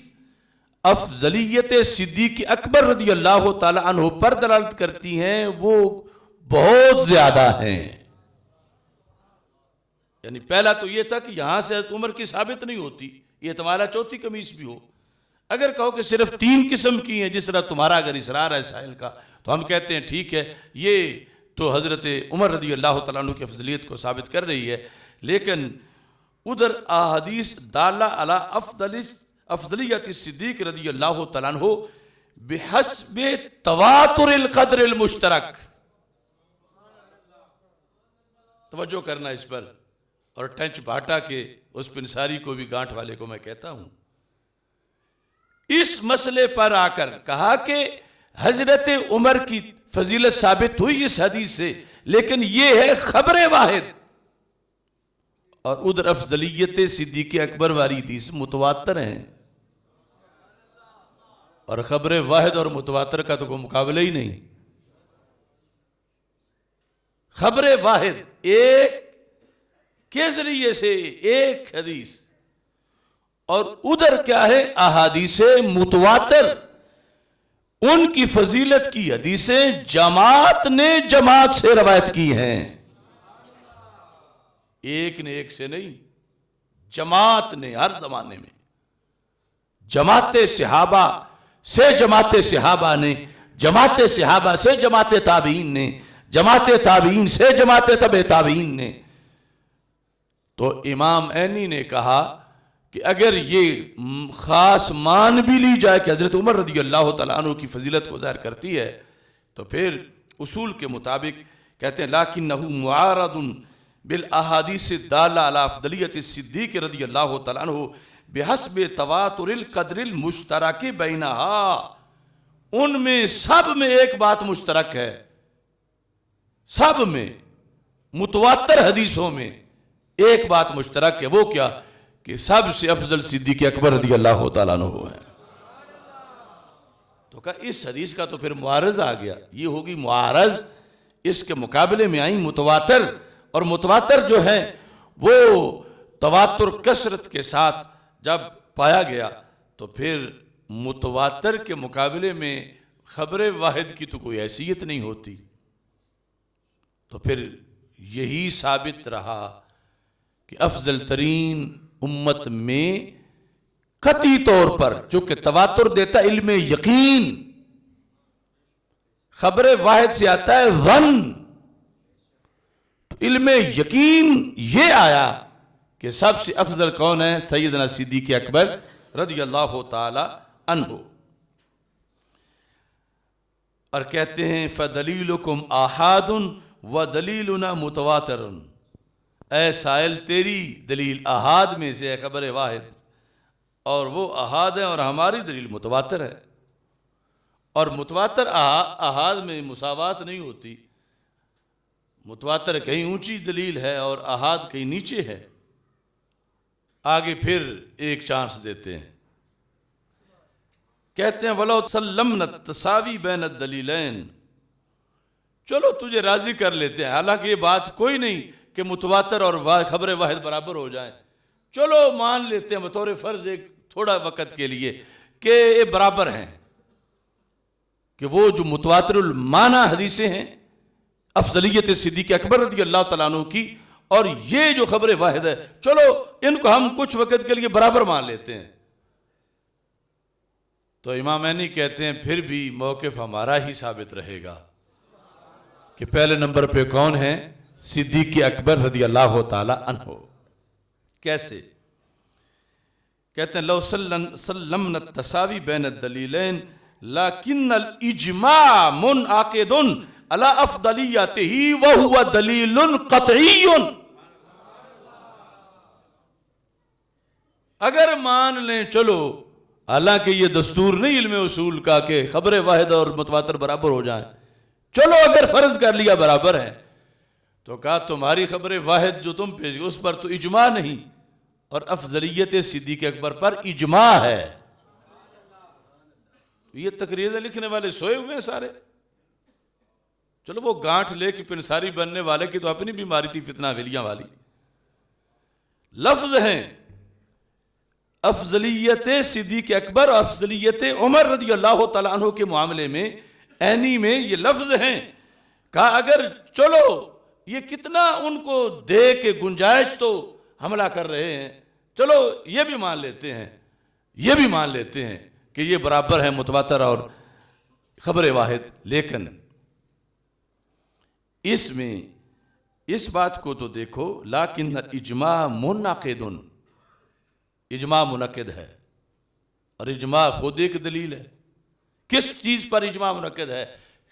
افضلیت صدیق اکبر رضی اللہ تعالی عنہ پر دلالت کرتی ہیں وہ بہت زیادہ ہیں. یعنی پہلا تو یہ تھا کہ یہاں سے حضرت عمر کی ثابت نہیں ہوتی، یہ تمہارا چوتھی قمیص بھی ہو. اگر کہو کہ صرف 3 قسم کی ہیں جس طرح تمہارا اگر اصرار ہے سائل کا، تو ہم کہتے ہیں ٹھیک ہے، یہ تو حضرت عمر رضی اللہ تعالیٰ عنہ کی افضلیت کو ثابت کر رہی ہے. لیکن ادھر احادیث دالہ علی افضلیت الصدیق رضی اللہ تعالیٰ عنہ بحسب تواتر القدر المشترک. توجہ کرنا اس پر. اور ٹنچ بھاٹا کے اس پنساری کو بھی گانٹھ والے کو میں کہتا ہوں، اس مسئلے پر آ کر کہا کہ حضرت عمر کی فضیلت ثابت ہوئی اس حدیث سے، لیکن یہ ہے خبر واحد. اور ادھر افضلیت صدیق اکبر والی حدیث متواتر ہیں، اور خبر واحد اور متواتر کا تو کوئی مقابلہ ہی نہیں. خبر واحد ایک کے ذریعے سے ایک حدیث، اور ادھر کیا ہے احادیث متواتر، ان کی فضیلت کی حدیثیں جماعت نے جماعت سے روایت کی ہیں، ایک نے ایک سے نہیں، جماعت نے ہر زمانے میں، جماعت صحابہ سے جماعت صحابہ نے، جماعت صحابہ سے جماعت تابعین نے، جماعت تابعین سے جماعت تبع تابعین نے. تو امام عینی نے کہا کہ اگر یہ خاص مان بھی لی جائے کہ حضرت عمر رضی اللہ تعالیٰ عنہ کی فضیلت کو ظاہر کرتی ہے، تو پھر اصول کے مطابق کہتے ہیں لکنہ معارض بالاحادیث الدالہ علی افضلیت الصدیق رضی اللہ تعالیٰ عنہ بحسب تواتر القدر المشترک بینہا، ان میں سب میں ایک بات مشترک ہے، سب میں متواتر حدیثوں میں ایک بات مشترک ہے، وہ کیا کہ سب سے افضل صدیق اکبر رضی اللہ تعالیٰ عنہ ہیں۔ تو کہا اس حدیث کا تو پھر معارض آ گیا، یہ ہوگی معارض، اس کے مقابلے میں آئیں متواتر، اور متواتر جو ہے وہ تواتر کثرت کے ساتھ جب پایا گیا تو پھر متواتر کے مقابلے میں خبر واحد کی تو کوئی حیثیت نہیں ہوتی۔ تو پھر یہی ثابت رہا کہ افضل ترین امت میں قطعی طور پر، چونکہ تواتر دیتا علم یقین، خبر واحد سے آتا ہے ظن، تو علم یقین یہ آیا کہ سب سے افضل کون ہے؟ سیدنا صدیق اکبر رضی اللہ تعالی عنہ۔ اور کہتے ہیں فَدَلِيلُكُمْ آحَادٌ وَدَلِيلُنَا مُتَوَاتِرٌ، اے سائل تیری دلیل احاد میں سے ہے خبر واحد، اور وہ احاد ہیں اور ہماری دلیل متواتر ہے، اور متواتر احاد میں مساوات نہیں ہوتی، متواتر کہیں اونچی دلیل ہے اور احاد کہیں نیچے ہے۔ آگے پھر ایک چانس دیتے ہیں، کہتے ہیں وَلَوْ سَلَّمْنَا التَّسَاوِي بَيْنَ الدَّلِيلَيْن، چلو تجھے راضی کر لیتے ہیں، حالانکہ یہ بات کوئی نہیں کہ متواتر اور خبر واحد برابر ہو جائیں، چلو مان لیتے ہیں بطور فرض ایک تھوڑا وقت کے لیے کہ یہ برابر ہیں، کہ وہ جو متواتر المعنی حدیثیں ہیں افضلیت صدیق اکبر رضی اللہ تعالیٰ عنہ کی، اور یہ جو خبر واحد ہے، چلو ان کو ہم کچھ وقت کے لیے برابر مان لیتے ہیں۔ تو امام عینی کہتے ہیں پھر بھی موقف ہمارا ہی ثابت رہے گا کہ پہلے نمبر پہ کون ہیں؟ صدیق اکبر رضی اللہ تعالی عنہ۔ کیسے؟ کہتے ہیں لو سلمنا التساوی بین الدلیلین لیکن الاجماع منعقد علی افضلیتہ وہو دلیل قطعی۔ اگر مان لیں چلو، حالانکہ یہ دستور نہیں علم اصول کا کہ خبر واحد اور متواتر برابر ہو جائیں، چلو اگر فرض کر لیا برابر ہے، تو کہا تمہاری خبر واحد جو تم پیش اس پر تو اجماع نہیں، اور افضلیت صدیق اکبر پر اجماع ہے۔ یہ تقریریں لکھنے والے سوئے ہوئے ہیں سارے، چلو وہ گانٹھ لے کے پنساری بننے والے کی تو اپنی بیماری تھی فتنہ ویلیاں والی، لفظ ہیں افضلیت صدیق اکبر اور افضلیت عمر رضی اللہ تعالیٰ عنہ کے معاملے میں عینی میں یہ لفظ ہیں۔ کہا اگر چلو یہ کتنا ان کو دے کے گنجائش تو حملہ کر رہے ہیں، چلو یہ بھی مان لیتے ہیں، یہ بھی مان لیتے ہیں کہ یہ برابر ہے متواتر اور خبر واحد، لیکن اس میں اس بات کو تو دیکھو لیکن اجماع منعقد، اجماع منعقد ہے، اور اجماع خود ایک دلیل ہے۔ کس چیز پر اجماع منعقد ہے؟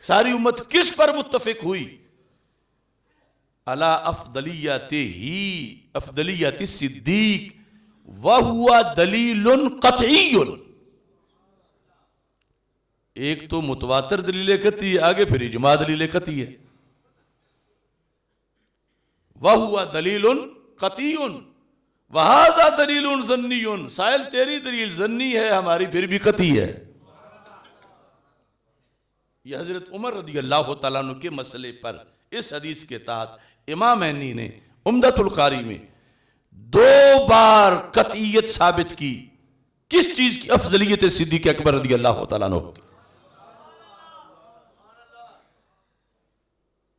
ساری امت کس پر متفق ہوئی؟ علی افضلیت صدیق وہو دلیل قطعی۔ ایک تو متواتر دلیل قطعی ہے، آگے پھر اجماع دلیل قطعی ہے، وہو دلیل قطعی وہذا دلیل ظنی۔ سائل تیری دلیل ظنی ہے، ہماری پھر بھی قطعی ہے۔ یہ حضرت عمر رضی اللہ تعالیٰ عنہ کے مسئلے پر اس حدیث کے تحت امام عینی نے عمدۃ القاری میں 2 بار قطعیت ثابت کی۔ کس چیز کی؟ افضلیت صدیق اکبر رضی اللہ تعالیٰ عنہ کی۔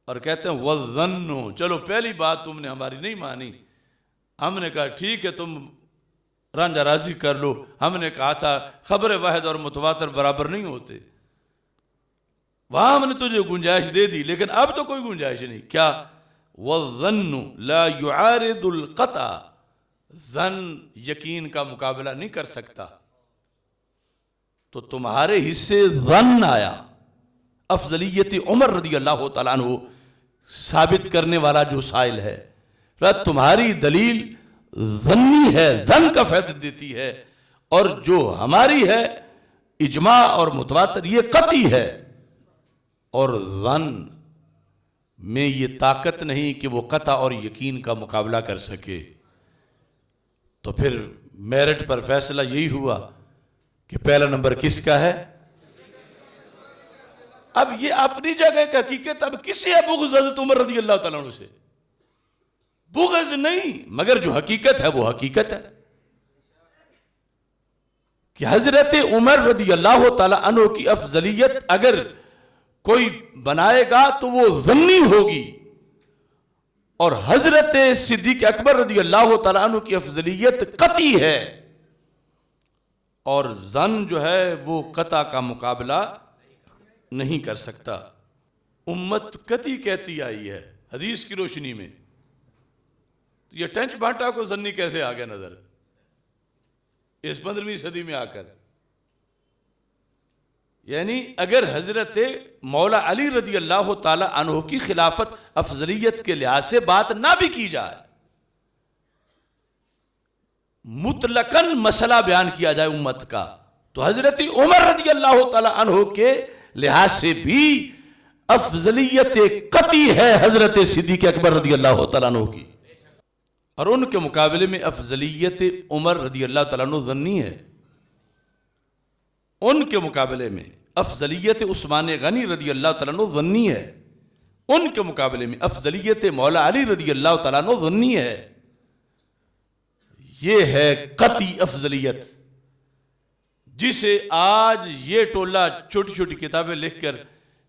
اور کہتے ہیں وَالظَّنُّ، چلو پہلی بات تم نے ہماری نہیں مانی، ہم نے کہا ٹھیک ہے تم رنجہ راضی کر لو، ہم نے کہا تھا خبر واحد اور متواتر برابر نہیں ہوتے، وہاں ہم نے تجھے گنجائش دے دی، لیکن اب تو کوئی گنجائش نہیں۔ کیا؟ وَالظَّنُّ لَا يُعَارِضُ الْقَطْعَ، ظن یقین کا مقابلہ نہیں کر سکتا، تو تمہارے حصے ظن آیا۔ افضلیت عمر رضی اللہ تعالیٰ عنہ ثابت کرنے والا جو سائل ہے، تمہاری دلیل ظنی ہے، ظن کا فائدہ دیتی ہے، اور جو ہماری ہے اجماع اور متواتر یہ قطعی ہے، اور ظن میں یہ طاقت نہیں کہ وہ قطع اور یقین کا مقابلہ کر سکے۔ تو پھر میرٹ پر فیصلہ یہی ہوا کہ پہلا نمبر کس کا ہے؟ اب یہ اپنی جگہ کی حقیقت، اب کس سے بغض حضرت عمر رضی اللہ تعالیٰ عنہ سے؟ بغض نہیں، مگر جو حقیقت ہے وہ حقیقت ہے کہ حضرت عمر رضی اللہ تعالیٰ عنہ کی افضلیت اگر کوئی بنائے گا تو وہ ظنی ہوگی، اور حضرت صدیق اکبر رضی اللہ تعالیٰ عنہ کی افضلیت قطعی ہے، اور ظن جو ہے وہ قطع کا مقابلہ نہیں کر سکتا۔ امت قطعی کہتی آئی ہے حدیث کی روشنی میں، تو یہ ٹنچ بانٹا کو ظنی کیسے آ گیا نظر اس 15ویں صدی میں آ کر؟ یعنی اگر حضرت مولا علی رضی اللہ تعالی عنہ کی خلافت افضلیت کے لحاظ سے بات نہ بھی کی جائے، مطلقاً مسئلہ بیان کیا جائے امت کا، تو حضرت عمر رضی اللہ تعالی عنہ کے لحاظ سے بھی افضلیت قطعی ہے حضرت صدیق اکبر رضی اللہ تعالیٰ عنہ کی، اور ان کے مقابلے میں افضلیت عمر رضی اللہ تعالیٰ عنہ ظنی ہے۔ ان کے مقابلے میں افضلیت عثمان غنی رضی اللہ تعالیٰ عنہ ظنی ہے، ان کے مقابلے میں افضلیت مولا علی رضی اللہ تعالیٰ عنہ ظنی ہے۔ یہ ہے قطعی افضلیت، جسے آج یہ ٹولہ چھوٹی چھوٹی کتابیں لکھ کر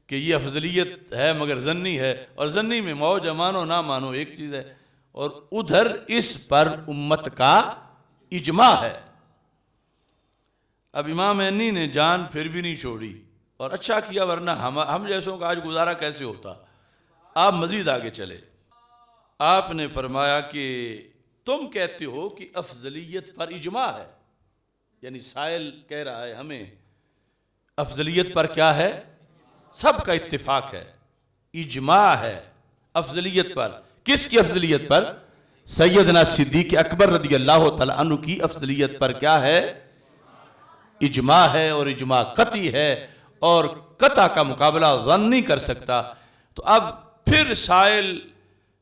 کہ یہ افضلیت ہے مگر ظنی ہے، اور ظنی میں موجہ مانو نہ مانو ایک چیز ہے، اور ادھر اس پر امت کا اجماع ہے۔ اب امام عینی نے جان پھر بھی نہیں چھوڑی، اور اچھا کیا، ورنہ ہم جیسوں کا آج گزارا کیسے ہوتا۔ آپ مزید آگے چلے، آپ نے فرمایا کہ تم کہتے ہو کہ افضلیت پر اجماع ہے، یعنی سائل کہہ رہا ہے ہمیں افضلیت پر کیا ہے؟ سب کا اتفاق ہے، اجماع ہے افضلیت پر۔ کس کی افضلیت پر؟ سیدنا صدیق اکبر رضی اللہ تعالیٰ عنہ کی افضلیت پر کیا ہے؟ اجماع ہے، اور اجماع قطعی ہے، اور قطع کا مقابلہ ظن نہیں کر سکتا۔ تو اب پھر سائل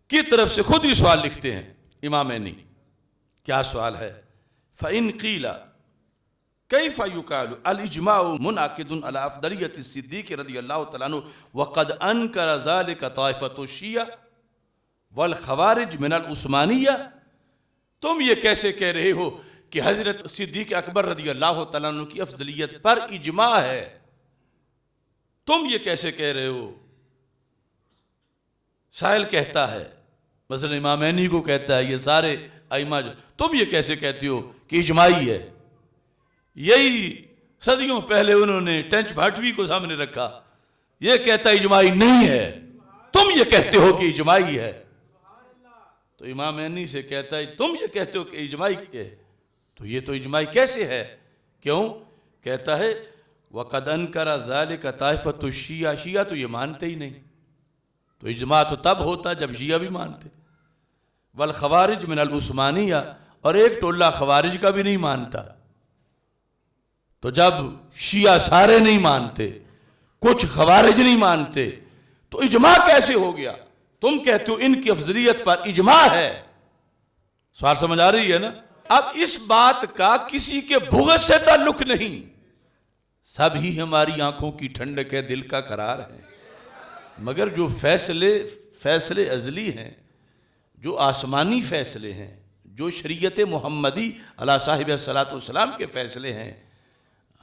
کی طرف سے خود ہی سوال لکھتے ہیں امام عینی۔ کیا سوال ہے؟ فَإِنْ قِيلَ كَيْفَ يُقَالُ الْإِجْمَاعُ مُنْعَقِدٌ عَلَى أَفْضَلِيَّةِ الصِّدِّيقِ رضی اللہ تعالیٰ عنہ وَقَدْ أَنْكَرَ ذَلِكَ طَائِفَةُ الشِّيَّعِ والخوارج من العثمانیہ۔ تم یہ کیسے کہہ رہے ہو کہ حضرت صدیق اکبر رضی اللہ تعالیٰ عنہ کی افضلیت پر اجماع ہے؟ تم یہ کیسے کہہ رہے ہو؟ سائل کہتا ہے، مثلا امام عینی کو کہتا ہے، یہ سارے ائمہ، تم یہ کیسے کہتے ہو کہ اجماعی ہے؟ یہی صدیوں پہلے انہوں نے ٹنچ بھاٹوی کو سامنے رکھا، یہ کہتا اجماعی نہیں ہے، تم یہ کہتے ہو کہ اجماعی ہے۔ تو امام عینی سے کہتا ہے تم یہ کہتے ہو کہ اجماعی ہے، تو یہ تو اجماعی کیسے ہے؟ کیوں؟ کہتا ہے وَقَدْ أَنْكَرَ ذَلِكَ طَائِفَةُ الشِّيَّعِ، شیعہ تو یہ مانتے ہی نہیں، تو اجماع تو تب ہوتا جب شیعہ بھی مانتے۔ والخوارج من العثمانیہ، اور ایک ٹولہ خوارج کا بھی نہیں مانتا، تو جب شیعہ سارے نہیں مانتے، کچھ خوارج نہیں مانتے، تو اجماع کیسے ہو گیا؟ تم کہتے ہو ان کی افضلیت پر اجماع ہے۔ سوال سمجھ آ رہی ہے نا؟ اب اس بات کا کسی کے بغض سے تعلق نہیں، سب ہی ہماری آنکھوں کی ٹھنڈک ہے، دل کا قرار ہے، مگر جو فیصلے ازلی ہیں، جو آسمانی فیصلے ہیں، جو شریعت محمدی علی صاحب الصلاۃ والسلام کے فیصلے ہیں،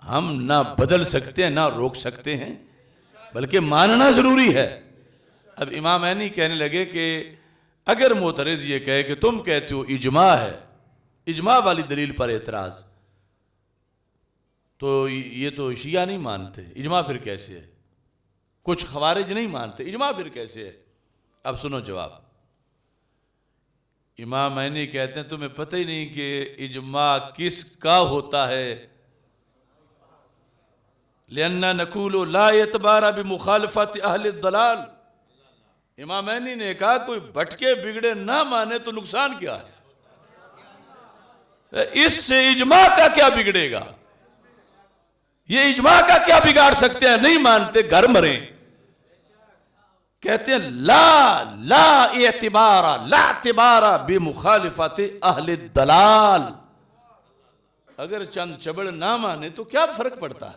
ہم نہ بدل سکتے ہیں نہ روک سکتے ہیں، بلکہ ماننا ضروری ہے۔ اب امام عینی کہنے لگے کہ اگر معترض یہ کہے کہ تم کہتے ہو اجماع ہے، اجماع والی دلیل پر اعتراض، تو یہ تو شیعہ نہیں مانتے، اجماع پھر کیسے ہے؟ کچھ خوارج نہیں مانتے، اجماع پھر کیسے ہے؟ اب سنو جواب۔ امام عینی کہتے ہیں تمہیں پتہ ہی نہیں کہ اجماع کس کا ہوتا ہے؟ لِأَنَّا نَقُولُ لَا اعْتِبَارَ بِمُخَالَفَةِ أَهْلِ الضَّلَالِ، امام عینی نے کہا کوئی بھٹکے بگڑے نہ مانے تو نقصان کیا ہے؟ اس سے اجماع کا کیا بگڑے گا؟ یہ اجماع کا کیا بگاڑ سکتے ہیں؟ نہیں مانتے گھر مریں. کہتے ہیں لا اعتبار بمخالفت اہل الدلال. اگر چند چبڑ نہ مانے تو کیا فرق پڑتا ہے؟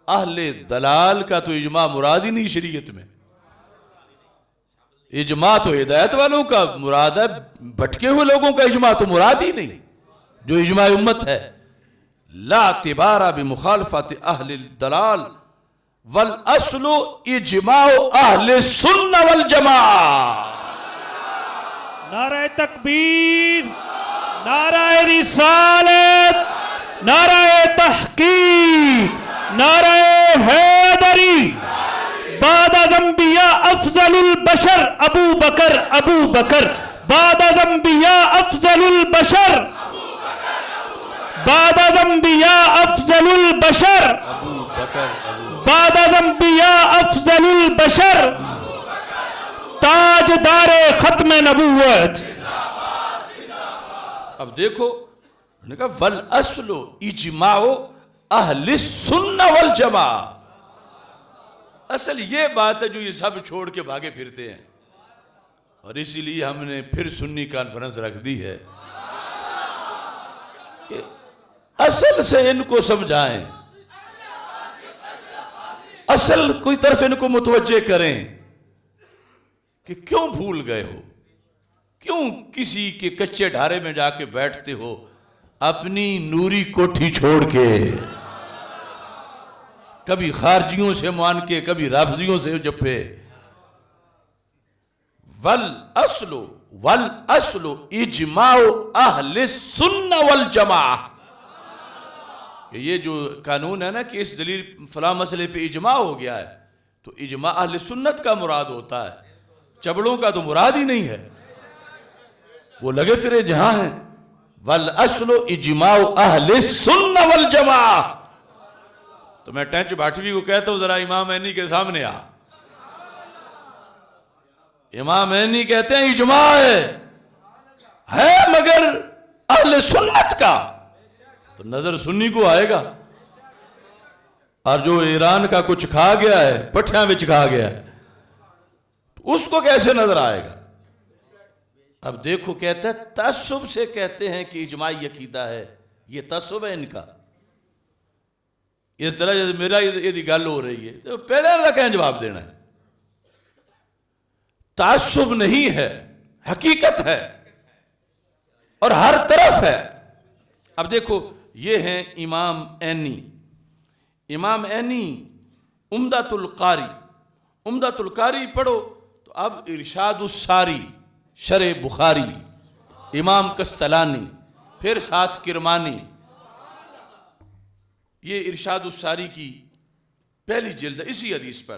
اہل دلال کا تو اجماع مراد ہی نہیں شریعت میں. اجماع تو ہدایت والوں کا مراد ہے، بھٹکے ہوئے لوگوں کا اجماع تو مراد ہی نہیں جو اجماع امت ہے. لا اعتبار بمخالفت اہل الدلال والاصل اجماع اہل السنہ والجماعہ. نعرہ تکبیر، نعرہ رسالت، نعرہ تحقیق، نعرہ حیدری. بعد از انبیاء افضل البشر ابو بکر، ابو بکر. بعد از انبیاء افضل البشر، بعد از انبیاء افضل البشر، بعد از انبیاء افضل البشر، تاجدار ختم نبوت. اب دیکھو انہوں نے کہا والاصل اجماع اہل السنہ والجماعہ. اصل یہ بات ہے جو یہ سب چھوڑ کے بھاگے پھرتے ہیں، اور اسی لیے ہم نے پھر سنی کانفرنس رکھ دی ہے کہ اصل سے ان کو سمجھائیں، اصل کوئی طرف ان کو متوجہ کریں کہ کیوں بھول گئے ہو، کیوں کسی کے کچے ڈھارے میں جا کے بیٹھتے ہو اپنی نوری کوٹھی چھوڑ کے، کبھی خارجیوں سے مان کے کبھی رافضیوں سے جپے. والاصل اجماع اہل السنہ والجماعہ. یہ جو قانون ہے نا کہ اس دلیل فلاں مسئلے پہ اجماع ہو گیا ہے تو اجماع اہل سنت کا مراد ہوتا ہے، چبڑوں کا تو مراد ہی نہیں ہے، وہ لگے پھرے جہاں ہیں. والاصل اجماع اہل السنہ والجماعہ. تو میں ٹینچ بھاٹوی کو کہتا ہوں ذرا امام عینی کے سامنے آ. امام عینی کہتے ہیں اجماع ہے مگر اہل سنت کا. تو نظر سنی کو آئے گا، اور جو ایران کا کچھ کھا گیا ہے، پٹھیاں وچ کھا گیا ہے، تو اس کو کیسے نظر آئے گا؟ اب دیکھو کہتا ہے تعصب سے کہتے ہیں کہ اجماعی عقیدہ ہے، یہ تعصب ہے ان کا. اس طرح جیسے میرا یہ گل ہو رہی ہے تو پہلے کہیں جواب دینا ہے. تعصب نہیں ہے، حقیقت ہے اور ہر طرف ہے. اب دیکھو یہ ہیں امام عینی. امام عینی عمدۃ القاری، عمدۃ القاری پڑھو تو اب ارشاد الساری شرح بخاری، امام قسطلانی، پھر ساتھ کرمانی. یہ ارشاد الساری کی پہلی جلد ہے اسی حدیث پر،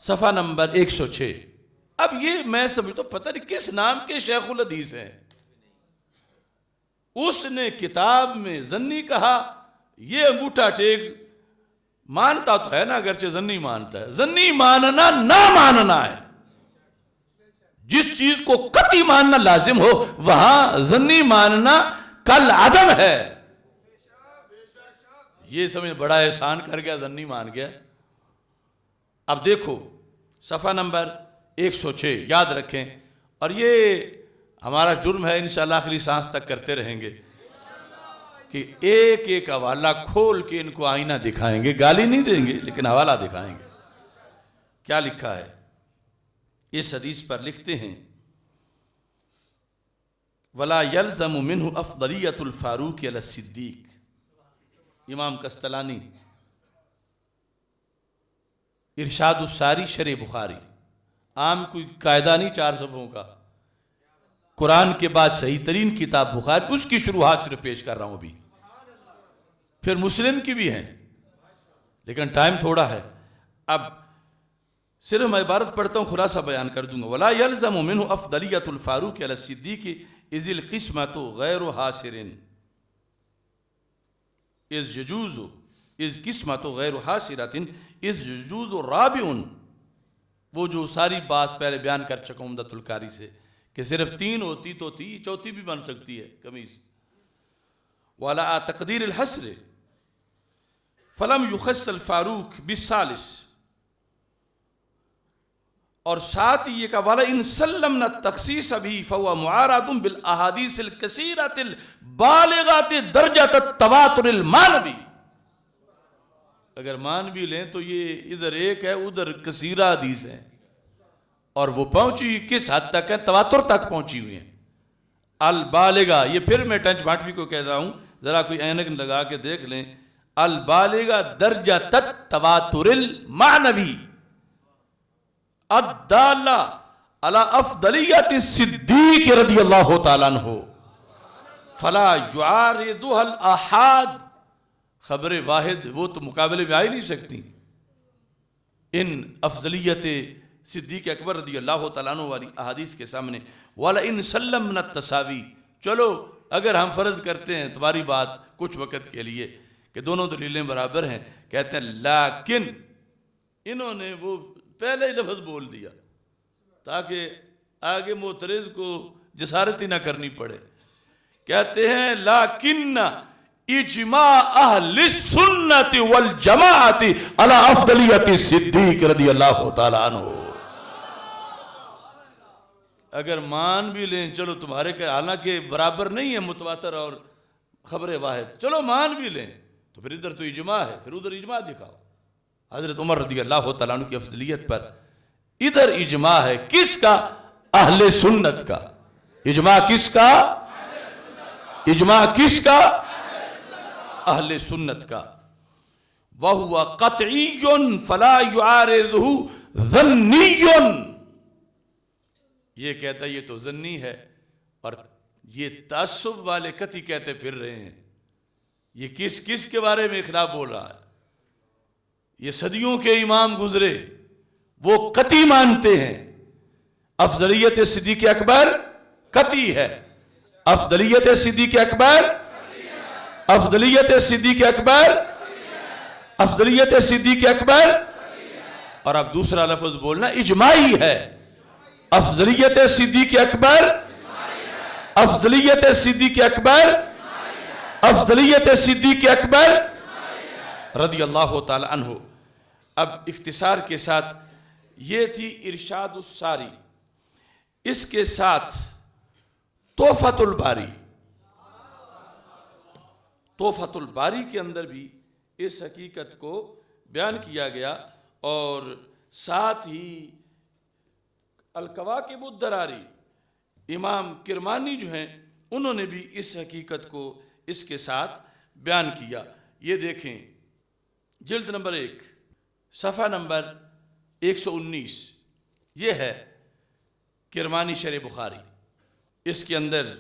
صفحہ نمبر 106. اب یہ میں سمجھتا ہوں پتہ نہیں کس نام کے شیخ الحدیث ہیں. اس نے کتاب میں زنی کہا، یہ انگوٹھا ٹیک مانتا تو ہے نا، اگرچہ زنی مانتا ہے. زنی ماننا نہ ماننا ہے. جس چیز کو قطعی ماننا لازم ہو وہاں زنی ماننا کل عدم ہے. یہ سمجھ بڑا احسان کر گیا، زنی مان گیا. اب دیکھو صفحہ نمبر 106 یاد رکھیں، اور یہ ہمارا جرم ہے انشاءاللہ آخری سانس تک کرتے رہیں گے کہ ایک ایک حوالہ کھول کے ان کو آئینہ دکھائیں گے. گالی نہیں دیں گے لیکن حوالہ دکھائیں گے. کیا لکھا ہے اس حدیث پر؟ لکھتے ہیں وَلَا يَلْزَمُ مِنْهُ أَفْضَلِيَّةُ الْفَارُوقِ عَلَى الصِّدِّيقِ. امام قسطلانی، ارشاد الساری شرح بخاری. عام کوئی قاعدہ نہیں 4 صفحوں کا، قرآن کے بعد صحیح ترین کتاب بخاری، اس کی شروحات صرف پیش کر رہا ہوں ابھی. پھر مسلم کی بھی ہیں لیکن ٹائم تھوڑا ہے. اب صرف میں عبارت پڑھتا ہوں، خلاصہ بیان کر دوں گا. وَلَا يَلْزَمُ مِنْهُ أَفْضَلِيَّةُ الْفَارُوقِ عَلَى الصِّدِّيقِ إِذِ الْقِسْمَةُ غَيْرُ حَاصِرٍ إِذْ يَجُوزُ إِذْ قِسْمَةُ غَيْرُ حَاصِرَةٍ اس جزوز و رابعن، وہ جو ساری بات پہلے بیان کر چکا ہوں عمدۃ القاری سے کہ صرف 3 ہوتی تو تھی، چوتھی بھی بن سکتی ہے قمیص. وعلی تقدیر الحصر فلم یخص الفاروق بالثالث، اور ساتھ ہی یہ کہا وَلَا إِن سَلَّمْنَا التَّخْصِيصَ بِهِ فَهُوَ مُعَارَضٌ بِالْأَحَادِيثِ الْكَثِيرَةِ الْبَالِغَةِ دَرْجَةَ التَّوَاتُرِ الْمَانَوِي. اگر مان بھی لیں تو یہ ادھر ایک ہے ادھر کثیرہ حدیث ہیں، اور وہ پہنچی کس حد تک ہیں؟ تواتر تک پہنچی ہوئی ہیں. البالغہ، یہ پھر میں ٹنچ بھاٹوی کو کہتا ہوں، ذرا کوئی اینک لگا کے دیکھ لیں. البالغہ درجۃ التواتر المعنوی الدالہ علی افضلیت الصدیق رضی اللہ تعالیٰ عنہ فلا یعارضها الاحاد. خبر واحد وہ تو مقابلے میں آ ہی نہیں سکتی ان افضلیت صدیق اکبر رضی اللہ تعالیٰ عنہ والی احادیث کے سامنے. وَلَئِن سَلَّمْنَا التَّسَاوِي، چلو اگر ہم فرض کرتے ہیں تمہاری بات کچھ وقت کے لیے کہ دونوں دلیلیں برابر ہیں، کہتے ہیں لیکن انہوں نے وہ پہلے ہی لفظ بول دیا تاکہ آگے معترض کو جسارت ہی نہ کرنی پڑے. کہتے ہیں لیکن اجماع اہل السنت والجماعت علی افضلیت الصدیق رضی اللہ تعالیٰ عنہ. اگر مان بھی لیں چلو تمہارے کہ حالانکہ برابر نہیں ہے متواتر اور خبر واحد، چلو مان بھی لیں تو پھر ادھر تو اجماع ہے، پھر ادھر اجماع دکھاؤ. حضرت عمر رضی اللہ تعالیٰ عنہ کی افضلیت پر ادھر اجماع ہے کس کا؟ اہل سنت کا. اجماع کس کا؟ اجماع کس کا؟ اہل سنت کا. وَهُوَ قَطْعِيٌّ فَلَا يُعَارِضُهُ ظَنِّيٌّ. یہ کہتا ہے یہ تو ظنی ہے، اور یہ تعصب والے قطعی کہتے پھر رہے ہیں. یہ کس کے بارے میں خلاف بول رہا ہے؟ یہ صدیوں کے امام گزرے، وہ قطعی مانتے ہیں افضلیت صدیق اکبر قطعی ہے. افضلیت صدیق اکبر، افضلیت صدیق اکبر، افضلیت صدیق اکبر. اور اب دوسرا لفظ بولنا اجماعی ہے. افضلیت صدیق اکبر، افضلیت صدیق اکبر، افضلیت صدیق اکبر رضی اللہ تعالی عنہ. اب اختصار کے ساتھ یہ تھی ارشاد الساری، اس کے ساتھ تحفۃ الباری. تحفۃ الباری کے اندر بھی اس حقیقت کو بیان کیا گیا، اور ساتھ ہی الکواکب الدراری امام کرمانی جو ہیں انہوں نے بھی اس حقیقت کو اس کے ساتھ بیان کیا. یہ دیکھیں جلد نمبر 1 صفحہ نمبر 119، یہ ہے کرمانی شرح بخاری. اس کے اندر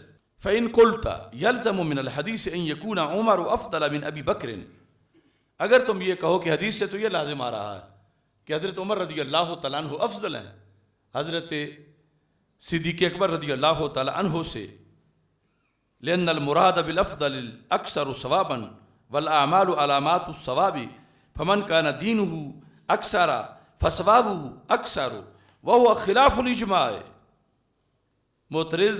فَإِن قُلْتَ يَلْزَمُ مِنَ الْحَدِيثِ أَن يَكُونَ عُمَرُ أَفْضَلَ مِنْ أَبِي بَكْرٍ. اگر تم یہ کہو کہ حدیث سے تو یہ لازم آ رہا ہے کہ حضرت عمر رضی اللہ تعالیٰ عنہ افضل ہیں حضرت صدیق اکبر رضی اللہ تعالیٰ عنہ سے، لأن المراد بالافضل اکثر ثوابا والاعمال علامات الثواب فمن كان دینه اکثر فثوابه اکثر وهو خلاف الاجماع. معترض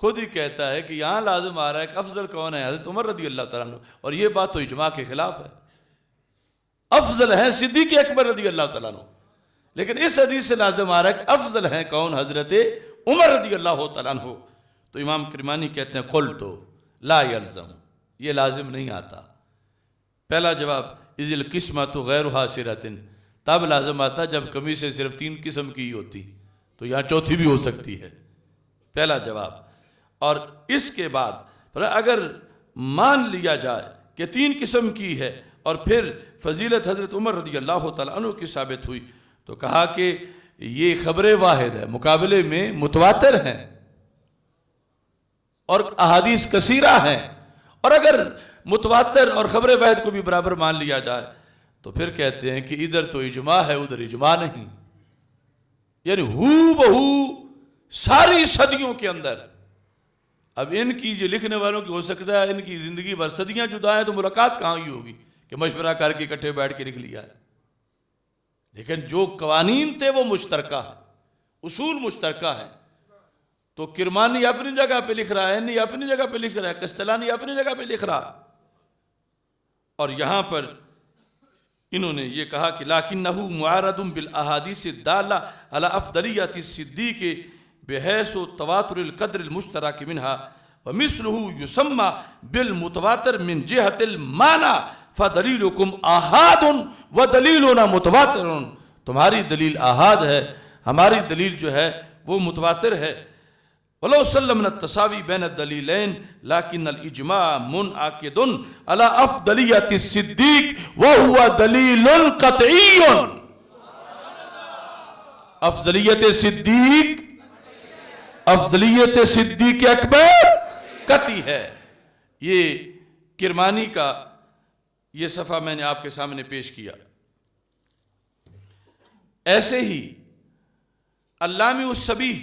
خود ہی کہتا ہے کہ یہاں لازم آ رہا ہے کہ افضل کون ہے؟ حضرت عمر رضی اللہ تعالیٰ عنہ، اور یہ بات تو اجماع کے خلاف ہے. افضل ہیں صدیق اکبر رضی اللہ تعالیٰ عنہ، لیکن اس حدیث سے لازم آ رہا ہے کہ افضل ہیں کون؟ حضرت عمر رضی اللہ تعالیٰ عنہ. تو امام کرمانی کہتے ہیں قلت لا یلزم، یہ لازم نہیں آتا. پہلا جواب اذ القسمۃ غیر حاصرۃ، تب لازم آتا جب قمیصیں صرف 3 قسم کی ہوتی، تو یہاں چوتھی بھی ہو سکتی ہے. پہلا جواب. اور اس کے بعد اگر مان لیا جائے کہ 3 قسم کی ہے اور پھر فضیلت حضرت عمر رضی اللہ تعالیٰ عنہ کی ثابت ہوئی، تو کہا کہ یہ خبر واحد ہے، مقابلے میں متواتر ہیں اور احادیث کثیرہ ہیں. اور اگر متواتر اور خبر واحد کو بھی برابر مان لیا جائے تو پھر کہتے ہیں کہ ادھر تو اجماع ہے ادھر اجماع نہیں. یعنی ہو بہو ساری صدیوں کے اندر. اب ان کی جو لکھنے والوں کی ہو سکتا ہے ان کی زندگی بھر صدیاں جدا ہیں، تو ملاقات کہاں ہی ہوگی کہ مشورہ کر کے اکٹھے بیٹھ کے لکھ لیا ہے. لیکن جو قوانین تھے وہ مشترکہ ہیں، اصول مشترکہ ہیں. تو کرمانی اپنی جگہ پہ لکھ رہا ہے، نہیں اپنی جگہ پہ لکھ رہا ہے، کستلانی اپنی جگہ پہ لکھ رہا. اور یہاں پر انہوں نے یہ کہا کہ لَكِنَّهُ مُعَارَضٌ بِالْأَحَادِيثِ الدَّالَّةِ عَلَى أَفْضَلِيَّةِ الصِّدِّيقِ بِحَيْثُ تَوَاتُرِ الْقَدْرِ الْمُشْتَرَكِ مِنْهَا وَمِثْلُهُ يُسَمَّى بِالْمُتَوَاتِرِ مِنْ جِهَةِ الْمَانَى فَدَلِيلُكُمْ آحَادٌ وَدَلِيلُنَا مُتَوَاتِرٌ. تمہاری دلیل آحاد ہے، ہماری دلیل جو ہے وہ متواتر ہے. وَلَوْ سَلَّمْنَا التَّسَاوِي بَيْنَ الدَّلِيلَيْنِ لَكِنَّ الْإِجْمَاعَ مُنْعَقِدٌ عَلَى أَفْضَلِيَّةِ الصِّدِّيقِ وَهُوَ دَلِيلٌ قَطْعِيٌّ. افضلیت صدیق، افضلیت صدیق اکبر قطعی ہے. یہ کرمانی کا یہ صفحہ میں نے آپ کے سامنے پیش کیا. ایسے ہی اللامی الصبیح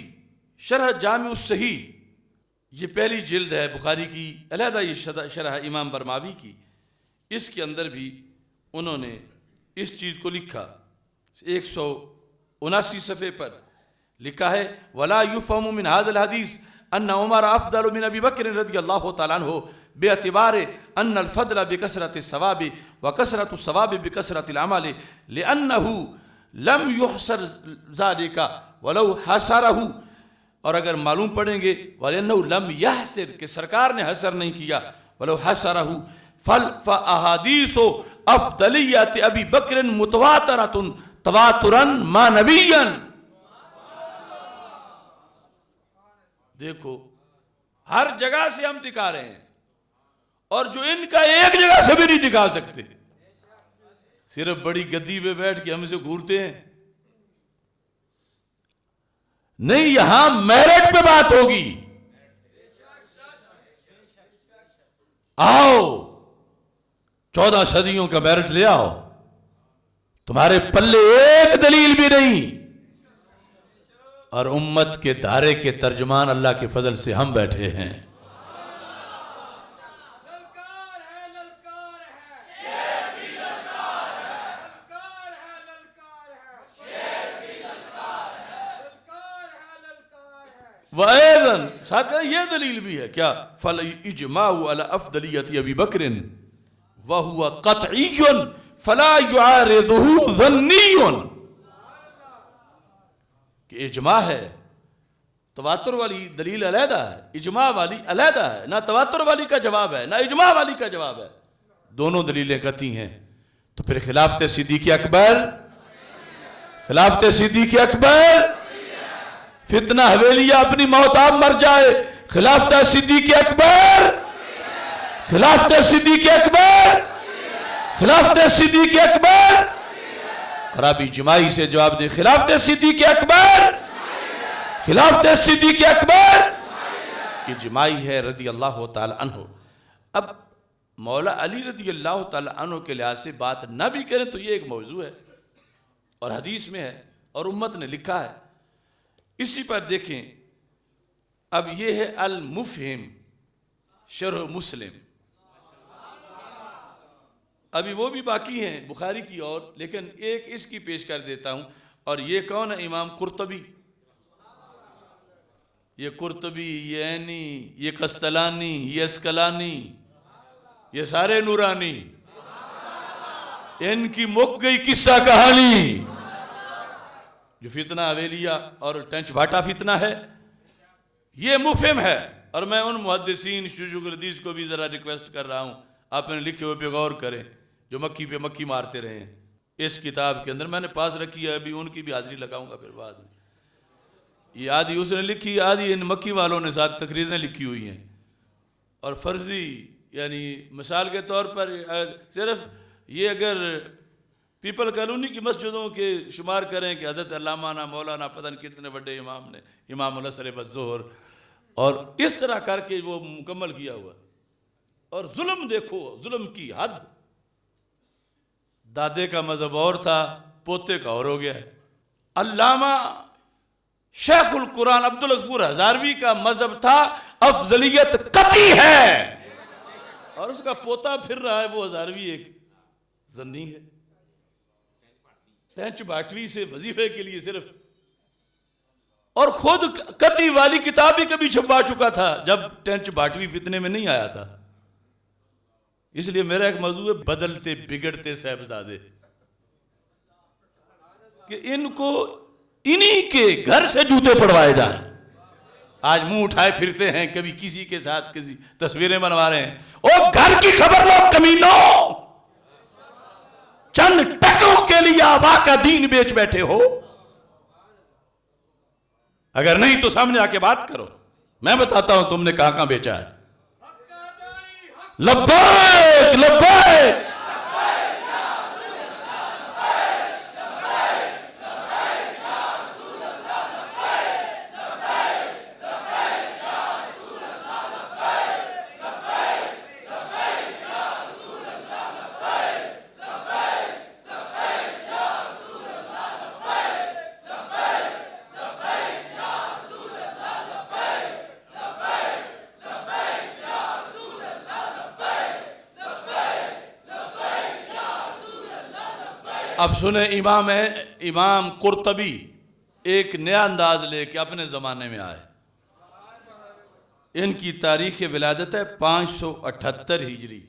شرح جامع الصحیح، یہ پہلی جلد ہے بخاری کی، علیحدہ یہ شرح امام برماوی کی، اس کے اندر بھی انہوں نے اس چیز کو لکھا. 179 صفحے پر لکھا ہے وَلَا يُفْهَمُ مِنْ هَذَا الْحَدِيثِ أَنَّ عُمَرَ أَفْضَلُ مِنْ أَبِي بَكْرٍ رضی اللہ تعالیٰ عنہ باعتبار أن الفضل بكثرة الثواب وكثرة الثواب بكثرة العمل لأنه لم يحصر ذلك ولو حصره. اور اگر معلوم پڑھیں گے وَلِأَنَّهُ لَمْ يَحْصِرْ کہ سرکار نے حصر نہیں کیا وَلَوْ حَصَرَهُ فَأَحَادِيثُ أَفْضَلِيَّةِ أَبِي بَكْرٍ مُتَوَاتِرَةٌ تَوَاتُرًا مَا نَبِيًّا. دیکھو ہر جگہ سے ہم دکھا رہے ہیں، اور جو ان کا ایک جگہ سے بھی نہیں دکھا سکتے، صرف بڑی گدی پہ بیٹھ کے ہم سے گھورتے ہیں. نہیں، یہاں میرٹ پہ بات ہوگی. آؤ 14 صدیوں کا میرٹ لے آؤ، تمہارے پلے ایک دلیل بھی نہیں، اور امت کے دھارے کے ترجمان اللہ کے فضل سے ہم بیٹھے ہیں. وَأَيْضًا ساتھ کہا یہ دلیل بھی ہے کیا فَالْإِجْمَاعُ عَلَى أَفْضَلِيَّةِ أَبِي بَكْرٍ وَهُوَ قَطْعِيٌّ فَلَا يُعَارِضُهُ ظَنِّيٌّ. کہ اجماع ہے، تواتر والی دلیل علیحدہ ہے، اجماع والی علیحدہ ہے. نہ تواتر والی کا جواب ہے نہ اجماع والی کا جواب ہے، دونوں دلیلیں قطعی ہیں. تو پھر خلافت صدیق اکبر، خلافت صدیق اکبر، فتنہ حویلیہ اپنی موت آپ مر جائے، خلافت صدیق اکبر، خلافت صدیق اکبر، خلافت صدیق اکبر. اور آپ اجماعی سے جواب دیں خلافت صدیق اکبر، خلافت صدیق اکبر اجماعی ہے رضی اللہ تعالی عنہ. اب مولا علی رضی اللہ تعالی عنہ کے لحاظ سے بات نہ بھی کریں تو یہ ایک موضوع ہے، اور حدیث میں ہے اور امت نے لکھا ہے. اسی پر دیکھیں اب یہ ہے المفہم شرح مسلم. ابھی وہ بھی باقی ہیں بخاری کی اور، لیکن ایک اس کی پیش کر دیتا ہوں. اور یہ کون ہے؟ امام قرطبی. یہ قرطبی، یہ عینی، یہ قسطلانی، یہ اسقلانی، یہ سارے نورانی، ان کی مک گئی قصہ کہانی. جو فتنہ حویلیہ اور ٹنچ بھاٹا فتنہ ہے یہ مفہم ہے. اور میں ان محدثین شیوخ الحدیث کو بھی ذرا ریکویسٹ کر رہا ہوں آپ نے لکھے ہوئے پہ غور کریں، جو مکی پہ مکی مارتے رہے ہیں. اس کتاب کے اندر میں نے پاس رکھی ہے، ابھی ان کی بھی حاضری لگاؤں گا پھر بعد میں. یہ آدھی اس نے لکھی، آدھی ان مکی والوں نے ساتھ تقریریں لکھی ہوئی ہیں. اور فرضی یعنی مثال کے طور پر صرف یہ اگر پیپل کالونی کی مسجدوں کے شمار کریں کہ حضرت علامہ مولانا پتہ نہیں کتنے بڑے امام نے، امام العصر والظہر، اور اس طرح کر کے وہ مکمل کیا ہوا. اور ظلم دیکھو، ظلم کی حد. دادے کا مذہب اور تھا، پوتے کا اور ہو گیا. علامہ شیخ القرآن عبدالغفور ہزاروی کا مذہب تھا افضلیت قطعی ہے، اور اس کا پوتا پھر رہا ہے وہ ہزاروی ایک زنی ہے. ٹینچ باٹوی سے وظیفے کے لیے صرف، اور خود قطعی والی کتاب بھی کبھی چھپوا چکا تھا جب ٹینچ باٹوی فتنے میں نہیں آیا تھا. اس لیے میرا ایک موضوع ہے بدلتے بگڑتے صاحبزادے، کہ ان کو انہی کے گھر سے جوتے پڑوائے جائیں. آج منہ اٹھائے پھرتے ہیں، کبھی کسی کے ساتھ کسی تصویریں بنوا رہے ہیں. او گھر کی خبر لو کمینوں، چند ٹکوں کے لیے آبا کا دین بیچ بیٹھے ہو. اگر نہیں تو سامنے آ کے بات کرو، میں بتاتا ہوں تم نے کہاں کہاں بیچا ہے. لبیک لبیک. اب سنیں، امام قرطبی ایک نیا انداز لے کے اپنے زمانے میں آئے. ان کی تاریخ ولادت ہے 578 ہجری.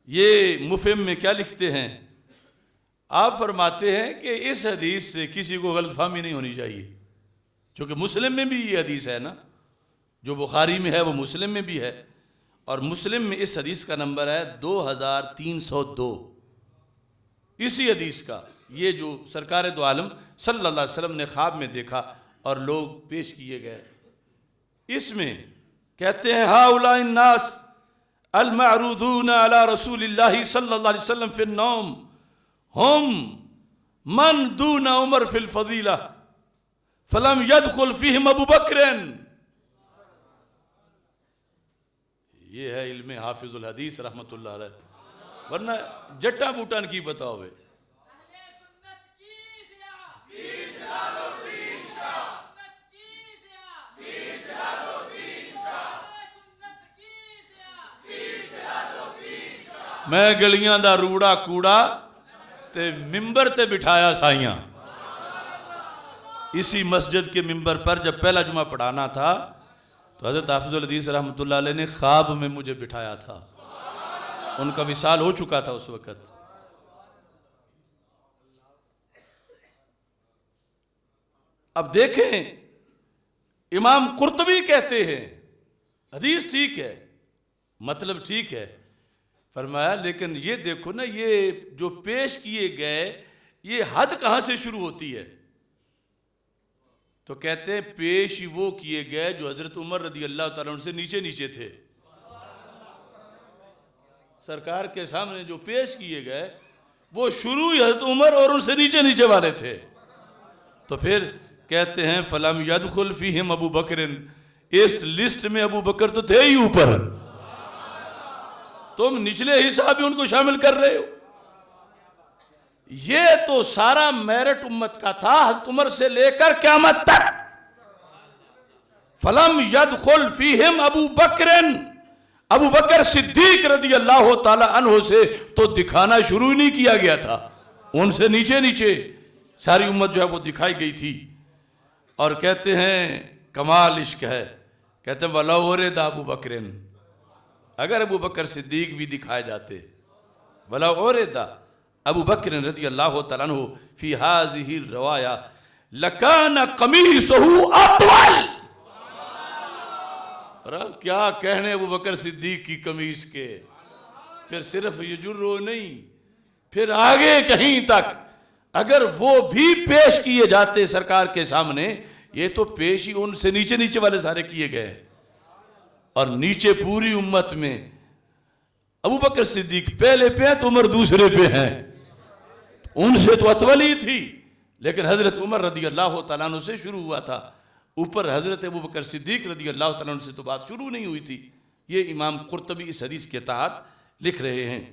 یہ مفہم میں کیا لکھتے ہیں؟ آپ فرماتے ہیں کہ اس حدیث سے کسی کو غلط فہمی نہیں ہونی چاہیے، چونکہ مسلم میں بھی یہ حدیث ہے نا، جو بخاری میں ہے وہ مسلم میں بھی ہے، اور مسلم میں اس حدیث کا نمبر ہے 2302. اسی حدیث کا یہ جو سرکار دو عالم صلی اللہ علیہ وسلم نے خواب میں دیکھا اور لوگ پیش کیے گئے. اس میں کہتے ہیں ہؤلاء الناس المعروضون علی رسول اللہ صلی اللہ علیہ وسلم فی النوم ہم من دون عمر فی الفضیلہ فلم يدخل فیہم ابو بکر. یہ ہے علم حافظ الحدیث رحمت اللہ علیہ، ورنہ جٹا بوٹان کی بتاؤ بے. میں گلیاں دا روڑا کوڑا تے ممبر تے بٹھایا سائیاں. اسی مسجد کے ممبر پر جب پہلا جمعہ پڑھانا تھا تو حضرت حافظ الحدیث رحمت اللہ علیہ نے خواب میں مجھے بٹھایا تھا. ان کا وصال ہو چکا تھا اس وقت. اب دیکھیں، امام قرطبی کہتے ہیں حدیث ٹھیک ہے، مطلب ٹھیک ہے، فرمایا لیکن یہ دیکھو نا، یہ جو پیش کیے گئے یہ حد کہاں سے شروع ہوتی ہے؟ تو کہتے ہیں پیش وہ کیے گئے جو حضرت عمر رضی اللہ تعالیٰ عنہ سے نیچے نیچے تھے. سرکار کے سامنے جو پیش کیے گئے وہ شروع حضرت عمر اور ان سے نیچے نیچے والے تھے. تو پھر کہتے ہیں فلم يدخل فیہم ابو بکر، اس لسٹ میں ابو بکر تو تھے ہی اوپر، تم نچلے حصہ بھی ان کو شامل کر رہے ہو. یہ تو سارا میرٹ امت کا تھا حضرت عمر سے لے کر قیامت تک. فلم يدخل فیہم ابو بکر، ابو بکر صدیق رضی اللہ تعالی عنہ سے تو دکھانا شروع نہیں کیا گیا تھا، ان سے نیچے نیچے ساری امت جو ہے وہ دکھائی گئی تھی. اور کہتے ہیں کمال عشق ہے، کہتے ہیں وَلَوْ وَرِدَ ابو بکر، اگر ابو بکر صدیق بھی دکھائے جاتے، وَلَوْ وَرِدَ ابو بکر رضی اللہ تعالیٰ عنہ فی هذه الرواية لَكَانَ قَمِيصُهُ أَطْوَلَ. رب کیا کہنے ابو بکر صدیق کی قمیص کے، پھر صرف یجرو نہیں، پھر آگے کہیں تک اگر وہ بھی پیش کیے جاتے سرکار کے سامنے، یہ تو پیش ہی ان سے نیچے نیچے والے سارے کیے گئے، اور نیچے پوری امت میں ابو بکر صدیق پہلے پہ ہیں تو عمر دوسرے پہ ہیں، ان سے تو اطول ہی تھی، لیکن حضرت عمر رضی اللہ تعالیٰ عنہ سے شروع ہوا تھا، اوپر حضرت ابو بکر صدیق رضی اللہ تعالیٰ عنہ سے تو بات شروع نہیں ہوئی تھی. یہ امام قرطبی اس حدیث کے تحت لکھ رہے ہیں.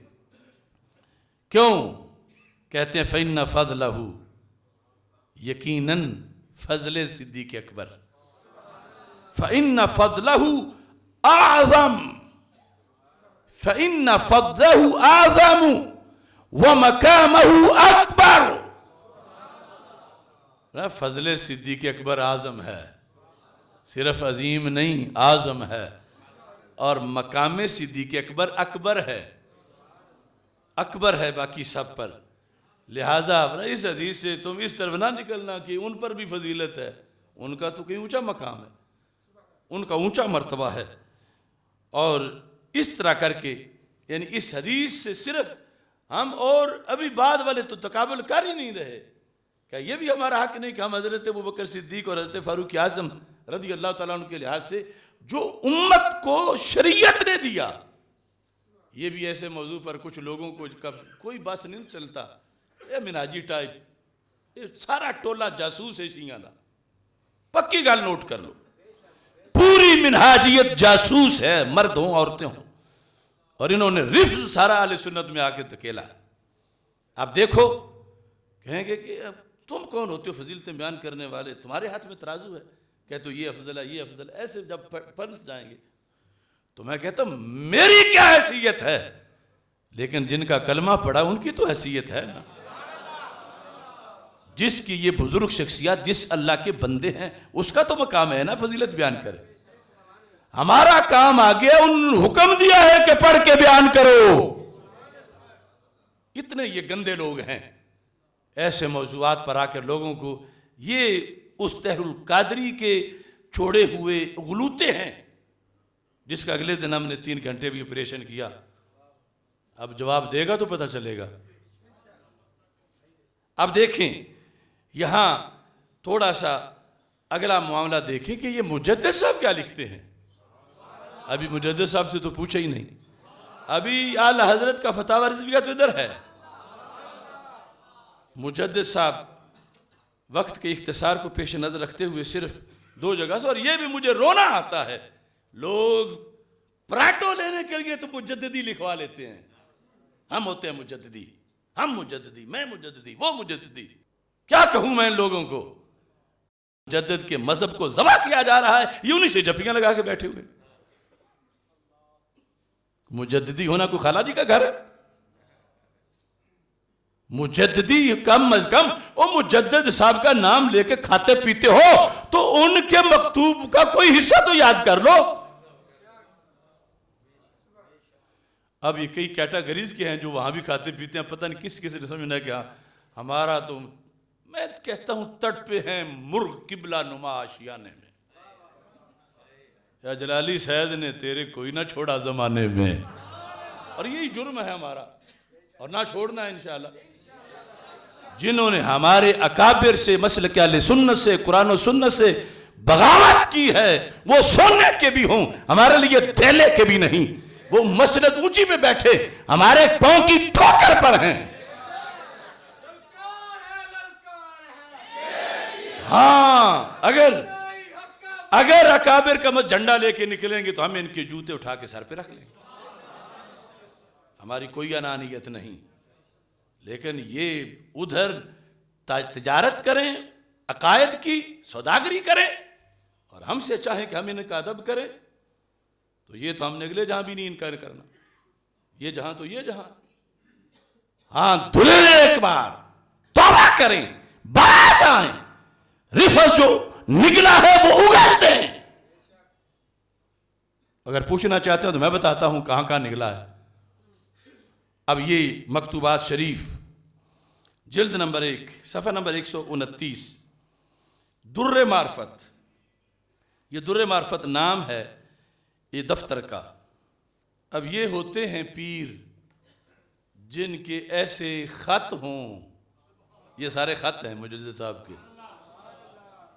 کیوں؟ کہتے ہیں فَإِنَّ فَضْلَهُ، یقیناً فضل صدیق اکبر، فَإِنَّ فَضْلَهُ أَعْظَمُ، فَإِنَّ فَضْلَهُ أَعْظَمُ وَمَقَامَهُ أَكْبَرُ. فضل صدیق اکبر اعظم ہے، صرف عظیم نہیں اعظم ہے، اور مقام صدیق اکبر اکبر ہے، اکبر ہے باقی سب پر. لہٰذا اس حدیث سے تم اس طرف نہ نکلنا کہ ان پر بھی فضیلت ہے، ان کا تو کہیں اونچا مقام ہے، ان کا اونچا مرتبہ ہے. اور اس طرح کر کے یعنی اس حدیث سے صرف ہم اور ابھی بعد والے تو تقابل کر ہی نہیں رہے. کیا یہ بھی ہمارا حق نہیں کہ ہم حضرت ابوبکر صدیق اور حضرت فاروق اعظم رضی اللہ تعالیٰ عنہ کے لحاظ سے جو امت کو شریعت نے دیا، یہ بھی ایسے موضوع پر کچھ لوگوں کو کوئی بس نہیں چلتا، یہ منہاجی ٹائپ، یہ سارا ٹولہ جاسوس ہے شیعہ دا. پکی گل نوٹ کر لو، پوری منہاجیت جاسوس ہے، مرد ہوں عورتیں ہوں، اور انہوں نے رفض سارا اہل سنت میں آ کے دھکیلا. آپ دیکھو کہیں گے کہ تم کون ہوتے ہو فضیلتیں بیان کرنے والے، تمہارے ہاتھ میں ترازو ہے، کہتے ہو یہ افضل ہے یہ افضل ہے. ایسے جب پنس جائیں گے تو میں کہتا ہوں میری کیا حیثیت ہے، لیکن جن کا کلمہ پڑھا ان کی تو حیثیت ہے نا. جس کی یہ بزرگ شخصیات جس اللہ کے بندے ہیں اس کا تو مقام ہے نا فضیلت بیان کرے. ہمارا کام آگے ان حکم دیا ہے کہ پڑھ کے بیان کرو. اتنے یہ گندے لوگ ہیں ایسے موضوعات پر آ کر لوگوں کو، یہ اس طاہر القادری کے چھوڑے ہوئے غلوطے ہیں جس کا اگلے دن ہم نے 3 گھنٹے بھی آپریشن کیا. اب جواب دے گا تو پتہ چلے گا. اب دیکھیں یہاں تھوڑا سا اگلا معاملہ دیکھیں کہ یہ مجدد صاحب کیا لکھتے ہیں. ابھی مجدد صاحب سے تو پوچھا ہی نہیں، ابھی اعلیٰ حضرت کا فتاوی رضویہ تو ادھر ہے. مجدد صاحب وقت کے اختصار کو پیش نظر رکھتے ہوئے صرف 2 جگہ سے، اور یہ بھی مجھے رونا آتا ہے، لوگ پراٹو لینے کے لیے تو مجددی لکھوا لیتے ہیں. ہم ہوتے ہیں مجددی، ہم مجددی، میں مجددی، وہ مجددی. کیا کہوں میں ان لوگوں کو؟ مجدد کے مذہب کو ذبح کیا جا رہا ہے، یہ انہی سے جپیاں لگا کے بیٹھے ہوئے. مجددی ہونا کوئی خالہ جی کا گھر ہے؟ مجددی کم از کم وہ مجدد صاحب کا نام لے کے کھاتے پیتے ہو تو ان کے مکتوب کا کوئی حصہ تو یاد کر لو. اب یہ کئی کیٹاگریز کے ہیں جو وہاں بھی کھاتے پیتے ہیں، پتہ نہیں کس کس نے سمجھنا کیا. ہمارا تو میں کہتا ہوں تڑپے ہیں مرغ قبلہ نما آشیانے میں. یا جلالی سید نے تیرے کوئی نہ چھوڑا زمانے میں. اور یہی جرم ہے ہمارا، اور نہ چھوڑنا ہے انشاءاللہ. جنہوں نے ہمارے اکابر سے مسلک اہل سنت سے قرآن و سنت سے بغاوت کی ہے وہ سونے کے بھی ہوں، ہمارے لیے تھیلے کے بھی نہیں. وہ مسند اونچی پہ بیٹھے ہمارے پاؤں کی ٹھوکر پر ہیں. ہاں اگر اکابر کا جھنڈا لے کے نکلیں گے تو ہم ان کے جوتے اٹھا کے سر پہ رکھ لیں گے. ہماری کوئی انانیت نہیں، لیکن یہ ادھر تجارت کریں، عقائد کی سوداگری کریں، اور ہم سے چاہیں کہ ہم ان کا ادب کریں، تو یہ تو ہم نے اگلے جہاں بھی نہیں انکار کرنا. یہ جہاں تو یہ جہاں. ہاں دھلے ایک بار توبہ کریں، باز آئیں، رفض جو نکلا ہے وہ اگل دیں. اگر پوچھنا چاہتے ہیں تو میں بتاتا ہوں کہاں کہاں نکلا ہے. اب یہ مکتوبات شریف جلد نمبر 1 صفحہ نمبر 129 در معرفت. یہ در معرفت نام ہے یہ دفتر کا. اب یہ ہوتے ہیں پیر جن کے ایسے خط ہوں، یہ سارے خط ہیں مجدد صاحب کے،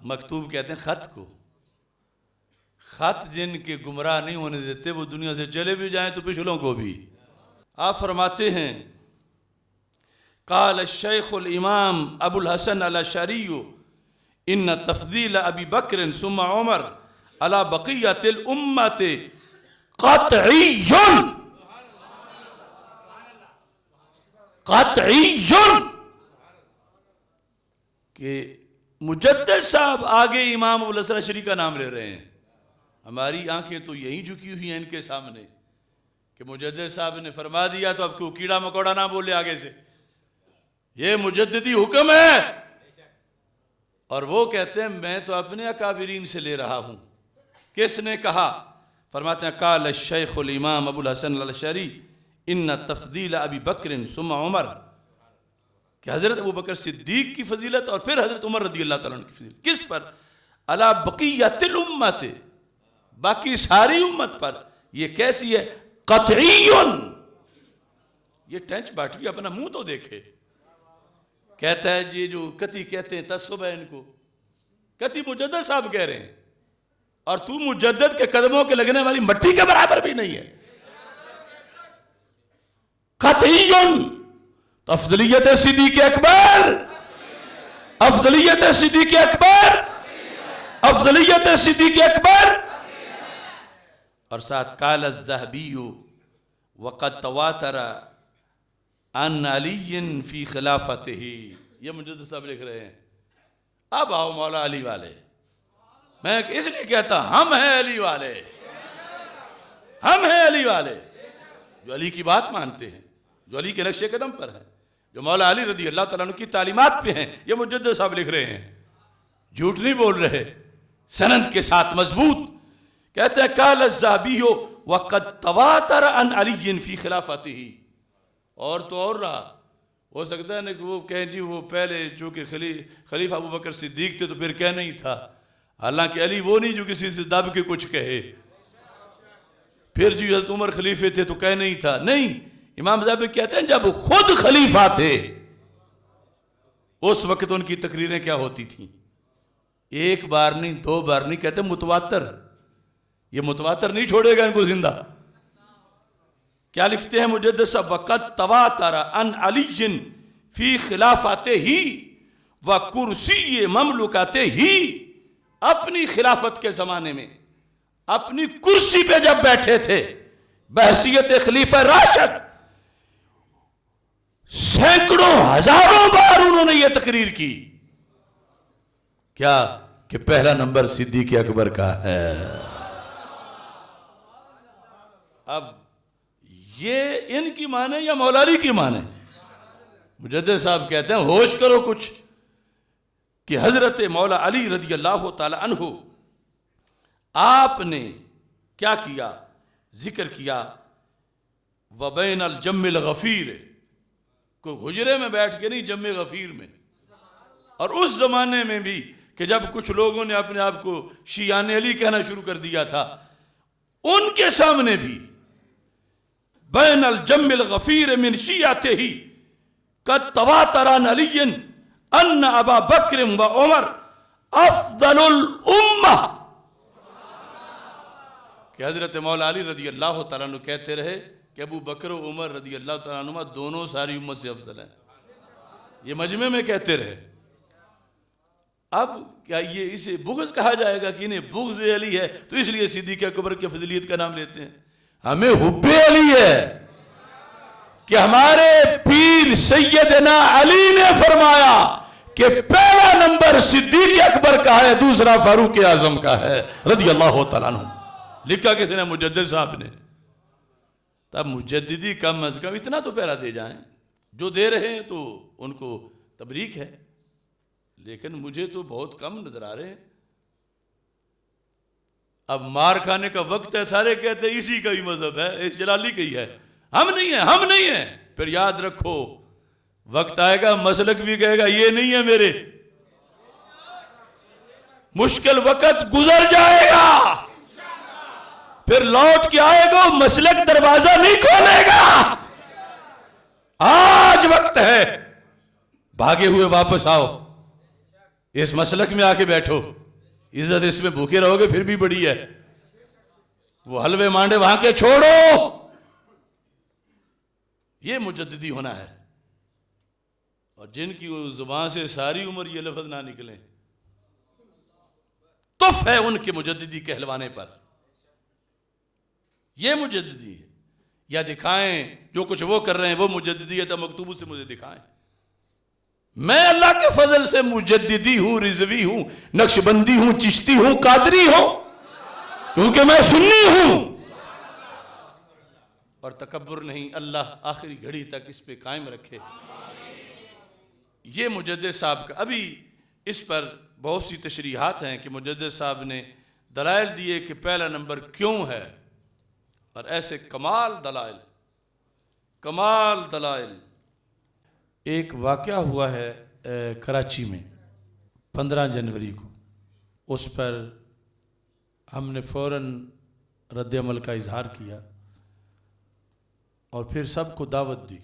مکتوب کہتے ہیں خط کو. خط جن کے گمراہ نہیں ہونے دیتے، وہ دنیا سے چلے بھی جائیں تو پچھلوں کو بھی. آپ فرماتے ہیں قال الشیخ الامام ابو الحسن الاشعری ان تفضیل ابی بکر ثم عمر علی بقیت الامت قطعی کہ مجدد صاحب آگے امام ابو الحسن الاشعری کا نام لے رہے ہیں. ہماری آنکھیں تو یہیں جھکی ہوئی ہیں ان کے سامنے کہ مجدد صاحب نے فرما دیا تو اب کوئی کیڑا مکوڑا نہ بولے آگے سے، یہ مجددی حکم ہے۔ اور وہ کہتے ہیں میں تو اپنے اکابرین سے لے رہا ہوں۔ کس نے کہا؟ فرماتے ہیں قال الشیخ الامام ابو الحسن الاشعری ان تفضیل ابی بکر ثم عمر، کہ حضرت ابو بکر صدیق کی فضیلت اور پھر حضرت عمر رضی اللہ تعالیٰ عنہ کی فضیلت کس پر؟ علی بقیت الامت، باقی ساری امت پر۔ یہ کیسی ہے؟ قطعیٌ۔ یہ ٹینچ باٹوی اپنا منہ تو دیکھے، کہتا ہے یہ جو قطعی کہتے ہیں تعصب ہے ان کو، قطعی مجدد صاحب کہہ رہے ہیں، اور تو مجدد کے قدموں کے لگنے والی مٹی کے برابر بھی نہیں ہے۔ قطعیٌ، افضلیت صدیق اکبر، افضلیت صدیق اکبر، افضلیت صدیق اکبر۔ اور ساتھ قال الذہبی وقد تواتر عن علی فی خلافتہ، یہ مجدد صاحب لکھ رہے ہیں۔ اب آؤ مولا علی والے، میں اس لیے کہتا ہم ہیں علی والے، ہم ہیں علی والے جو علی کی بات مانتے ہیں، جو علی کے نقش قدم پر ہیں، جو مولا علی رضی اللہ تعالیٰ عنہ کی تعلیمات پہ ہیں۔ یہ مجدد صاحب لکھ رہے ہیں، جھوٹ نہیں بول رہے، سند کے ساتھ مضبوط۔ کہتے ہیں قال الذہبی وقد تواتر عن علی فی خلافتہ، اور تو اور رہا، ہو سکتا ہے نا کہ وہ کہیں جی وہ پہلے چونکہ خلیفہ ابو بکر صدیق تھے تو پھر کہہ نہیں تھا، حالانکہ علی وہ نہیں جو کسی سے دب کے کچھ کہے، پھر جی حضرت عمر خلیفے تھے تو کہہ نہیں تھا، نہیں، امام ذہبی کہتے ہیں جب خود خلیفہ تھے اس وقت ان کی تقریریں کیا ہوتی تھیں؟ ایک بار نہیں، دو بار نہیں، کہتے ہیں متواتر۔ یہ متواتر نہیں چھوڑے گا ان کو زندہ۔ کیا لکھتے ہیں مجدد صاحب؟ وقد تواتر عن علی فی خلافتہ و کرسی مملکتہ، اپنی خلافت کے زمانے میں اپنی کرسی پہ جب بیٹھے تھے بحیثیت خلیفہ راشد، سینکڑوں ہزاروں بار انہوں نے یہ تقریر کی، کیا کہ پہلا نمبر صدیق اکبر کا ہے۔ اب یہ ان کی مانے یا مولا علی کی مانے؟ مجدد صاحب کہتے ہیں ہوش کرو کچھ، کہ حضرت مولا علی رضی اللہ تعالی عنہ آپ نے کیا کیا؟ ذکر کیا وبین الجم الغفیر، کوئی حجرے میں بیٹھ کے نہیں، جم غفیر میں۔ اور اس زمانے میں بھی کہ جب کچھ لوگوں نے اپنے آپ کو شیعان علی کہنا شروع کر دیا تھا، ان کے سامنے بھی بین الجم الغفیر من شیعتہ قد تواتر عن علی ان ابا بکر و عمر افضل الامہ، کہ حضرت مولا علی رضی اللہ تعالیٰ عنہ کہتے رہے کہ ابو بکر و عمر رضی اللہ تعالیٰ عنہ دونوں ساری امت سے افضل ہیں، یہ مجمع میں کہتے رہے۔ اب کیا یہ اسے بغض کہا جائے گا کہ انہیں بغض علی ہے تو اس لیے صدیق اکبر کی فضیلت کا نام لیتے ہیں؟ ہمیں حب علی ہے کہ ہمارے پیر سیدنا علی نے فرمایا کہ پہلا نمبر صدیق اکبر کا ہے، دوسرا فاروق اعظم کا ہے رضی اللہ تعالیٰ عنہ۔ لکھا کس نے؟ مجدد صاحب نے۔ تب مجددی کم از کم اتنا تو پہلا دے جائیں، جو دے رہے ہیں تو ان کو تبریک ہے، لیکن مجھے تو بہت کم نظر آ رہے ہیں۔ اب مار کھانے کا وقت ہے، سارے کہتے ہیں اسی کا ہی مذہب ہے، اس جلالی کا ہی ہے، ہم نہیں ہیں، ہم نہیں ہیں۔ پھر یاد رکھو وقت آئے گا مسلک بھی کہے گا یہ نہیں ہے میرے، مشکل وقت گزر جائے گا، پھر لوٹ کے آئے گا مسلک دروازہ نہیں کھولے گا۔ آج وقت ہے، بھاگے ہوئے واپس آؤ، اس مسلک میں آ کے بیٹھو، عزت اس میں بھوکے رہو گے پھر بھی بڑی ہے، وہ حلوے مانڈے وہاں کے چھوڑو۔ یہ مجددی ہونا ہے، اور جن کی زبان سے ساری عمر یہ لفظ نہ نکلیں، تف ہے ان کے مجددی کہلوانے پر۔ یہ مجددی ہے، یا دکھائیں جو کچھ وہ کر رہے ہیں وہ مجددی ہے تو مکتوب سے مجھے دکھائیں۔ میں اللہ کے فضل سے مجددی ہوں، رضوی ہوں، نقش بندی ہوں، چشتی ہوں، قادری ہوں، کیونکہ میں سنی ہوں۔ اور تکبر نہیں، اللہ آخری گھڑی تک اس پہ قائم رکھے۔ یہ مجدد صاحب کا، ابھی اس پر بہت سی تشریحات ہیں کہ مجدد صاحب نے دلائل دیے کہ پہلا نمبر کیوں ہے، اور ایسے کمال دلائل۔ ایک واقعہ ہوا ہے کراچی میں 15 جنوری کو، اس پر ہم نے فوراً رد عمل کا اظہار کیا اور پھر سب کو دعوت دی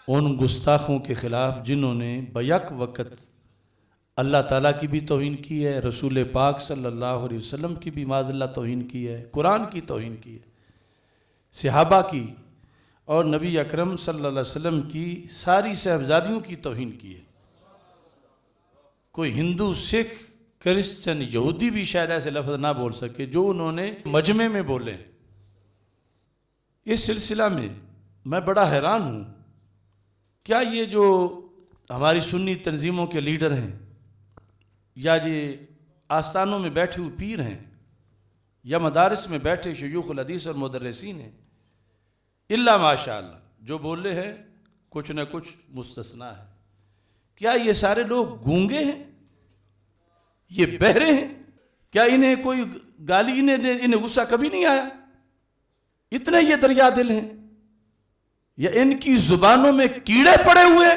ان گستاخوں کے خلاف جنہوں نے بیک وقت اللہ تعالیٰ کی بھی توہین کی ہے، رسول پاک صلی اللہ علیہ وسلم کی بھی معاذ اللہ توہین کی ہے، قرآن کی توہین کی ہے، صحابہ کی اور نبی اکرم صلی اللہ علیہ وسلم کی ساری صاحبزادیوں کی توہین کی ہے۔ کوئی ہندو، سکھ، کرسچن، یہودی بھی شاید ایسے لفظ نہ بول سکے جو انہوں نے مجمع میں بولے۔ اس سلسلہ میں میں بڑا حیران ہوں، کیا یہ جو ہماری سنی تنظیموں کے لیڈر ہیں یا یہ آستانوں میں بیٹھے ہوئے پیر ہیں یا مدارس میں بیٹھے شیوخ الحدیث اور مدرسین ہیں، الا ماشاءاللہ جو بولے ہیں کچھ نہ کچھ مستثنا ہے، کیا یہ سارے لوگ گونگے ہیں؟ یہ بہرے ہیں؟ کیا انہیں کوئی گالی انہیں غصہ کبھی نہیں آیا؟ اتنے یہ دریا دل ہیں؟ یا ان کی زبانوں میں کیڑے پڑے ہوئے؟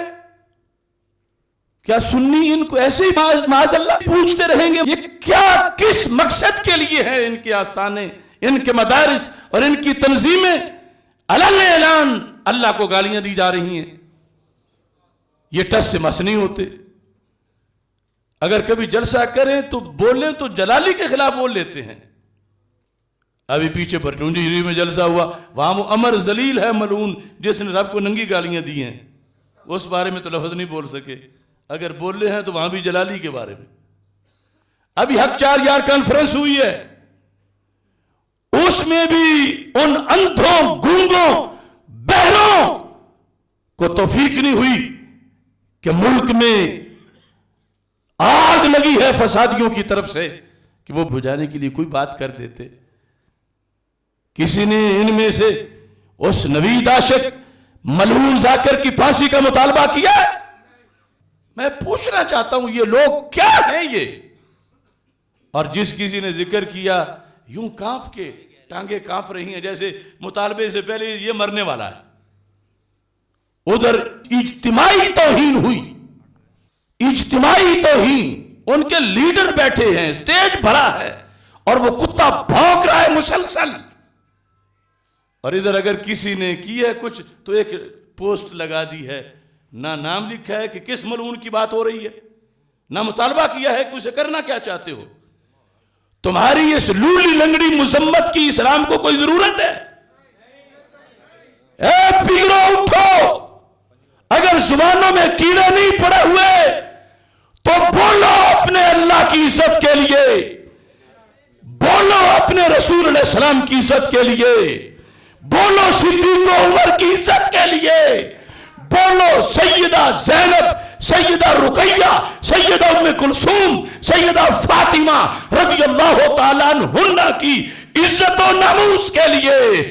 کیا سنی ان کو ایسے ہی معاذ اللہ پوچھتے رہیں گے؟ یہ کیا کس مقصد کے لیے ہے ان کے آستانے، ان کے مدارس اور ان کی تنظیمیں علن اعلان اللہ کو گالیاں دی جا رہی ہیں؟ یہ ٹس سے مس نہیں ہوتے۔ اگر کبھی جلسہ کریں تو بولیں تو جلالی کے خلاف بول لیتے ہیں۔ ابھی پیچھے برٹونجی میں جلسہ ہوا، وہاں وہ امر ذلیل ہے ملعون جس نے رب کو ننگی گالیاں دی ہیں، اس بارے میں تو لفظ نہیں بول سکے، اگر بول رہے ہیں تو وہاں بھی جلالی کے بارے میں۔ ابھی حق 4 یار کانفرنس ہوئی ہے، اس میں بھی ان اندھوں، گونگوں، بہروں کو توفیق نہیں ہوئی کہ ملک میں آگ لگی ہے فسادیوں کی طرف سے کہ وہ بجھانے کے لیے کوئی بات کر دیتے۔ کسی نے ان میں سے اس نوید عاشق ملعون ذاکر کی پھانسی کا مطالبہ کیا ہے؟ میں پوچھنا چاہتا ہوں یہ لوگ کیا ہیں یہ؟ اور جس کسی نے ذکر کیا یوں کانپ کے ٹانگیں کانپ رہی ہیں جیسے مطالبے سے پہلے یہ مرنے والا ہے۔ ادھر اجتماعی توہین ہوئی، اجتماعی توہین، ان کے لیڈر بیٹھے ہیں، سٹیج بھرا ہے اور وہ کتا بھونک رہا ہے مسلسل، اور ادھر اگر کسی نے کی ہے کچھ تو ایک پوسٹ لگا دی ہے، نہ نام لکھا ہے کہ کس ملعون کی بات ہو رہی ہے، نہ مطالبہ کیا ہے کہ اسے کرنا کیا چاہتے ہو۔ تمہاری اس لولی لنگڑی مذمت کی اسلام کو کوئی ضرورت ہے؟ اے پیرو اٹھو، اگر زبانوں میں کیڑے نہیں پڑے ہوئے تو بولو اپنے اللہ کی عزت کے لیے، بولو اپنے رسول علیہ السلام کی عزت کے لیے، بولو صدیق و عمر کی عزت کے لیے، بولو سیدہ زینب، سیدہ رقیہ، سیدہ ام کلثوم، سیدہ فاطمہ رضی اللہ تعالیٰ عنہن کی عزت و ناموس کے لیے۔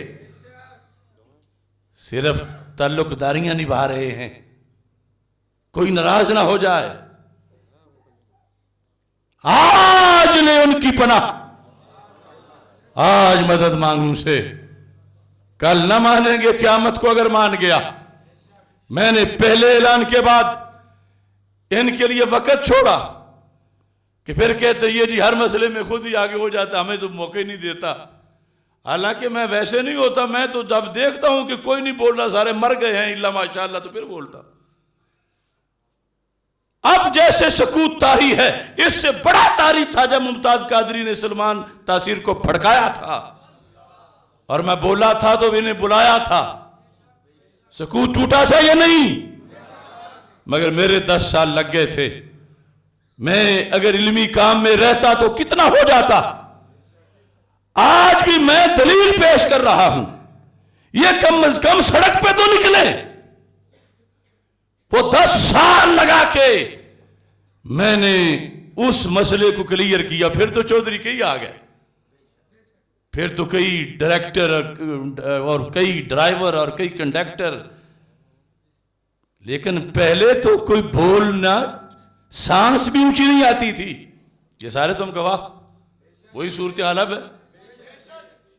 صرف تعلق داریاں نبھا رہے ہیں، کوئی ناراض نہ ہو جائے۔ آج لے ان کی پناہ، آج مدد مانگوں سے، کل نہ مانیں گے قیامت کو اگر مان گیا۔ میں نے پہلے اعلان کے بعد ان کے لیے وقت چھوڑا کہ پھر کہتے یہ جی ہر مسئلے میں خود ہی آگے ہو جاتا، ہمیں تو موقع ہی نہیں دیتا۔ حالانکہ میں ویسے نہیں ہوتا، میں تو جب دیکھتا ہوں کہ کوئی نہیں بول رہا، سارے مر گئے ہیں الا ماشاءاللہ، تو پھر بولتا۔ اب جیسے سکوت طاری ہے، اس سے بڑا طاری تھا جب ممتاز قادری نے سلمان تاثیر کو پھڑکایا تھا، اور میں بولا تھا تو انہیں بلایا تھا۔ سکوت ٹوٹا سا یا نہیں؟ مگر میرے 10 سال لگ گئے تھے، میں اگر علمی کام میں رہتا تو کتنا ہو جاتا۔ آج بھی میں دلیل پیش کر رہا ہوں، یہ کم از کم سڑک پہ تو نکلے۔ وہ 10 سال لگا کے میں نے اس مسئلے کو کلیئر کیا، پھر تو چودھری کے ہی آ گئے۔ پھر تو کئی ڈائریکٹر اور کئی ڈرائیور اور کئی کنڈکٹر، لیکن پہلے تو کوئی بولنا سانس بھی اونچی نہیں آتی تھی. یہ سارے تم گواہ، وہی صورتحال ہے.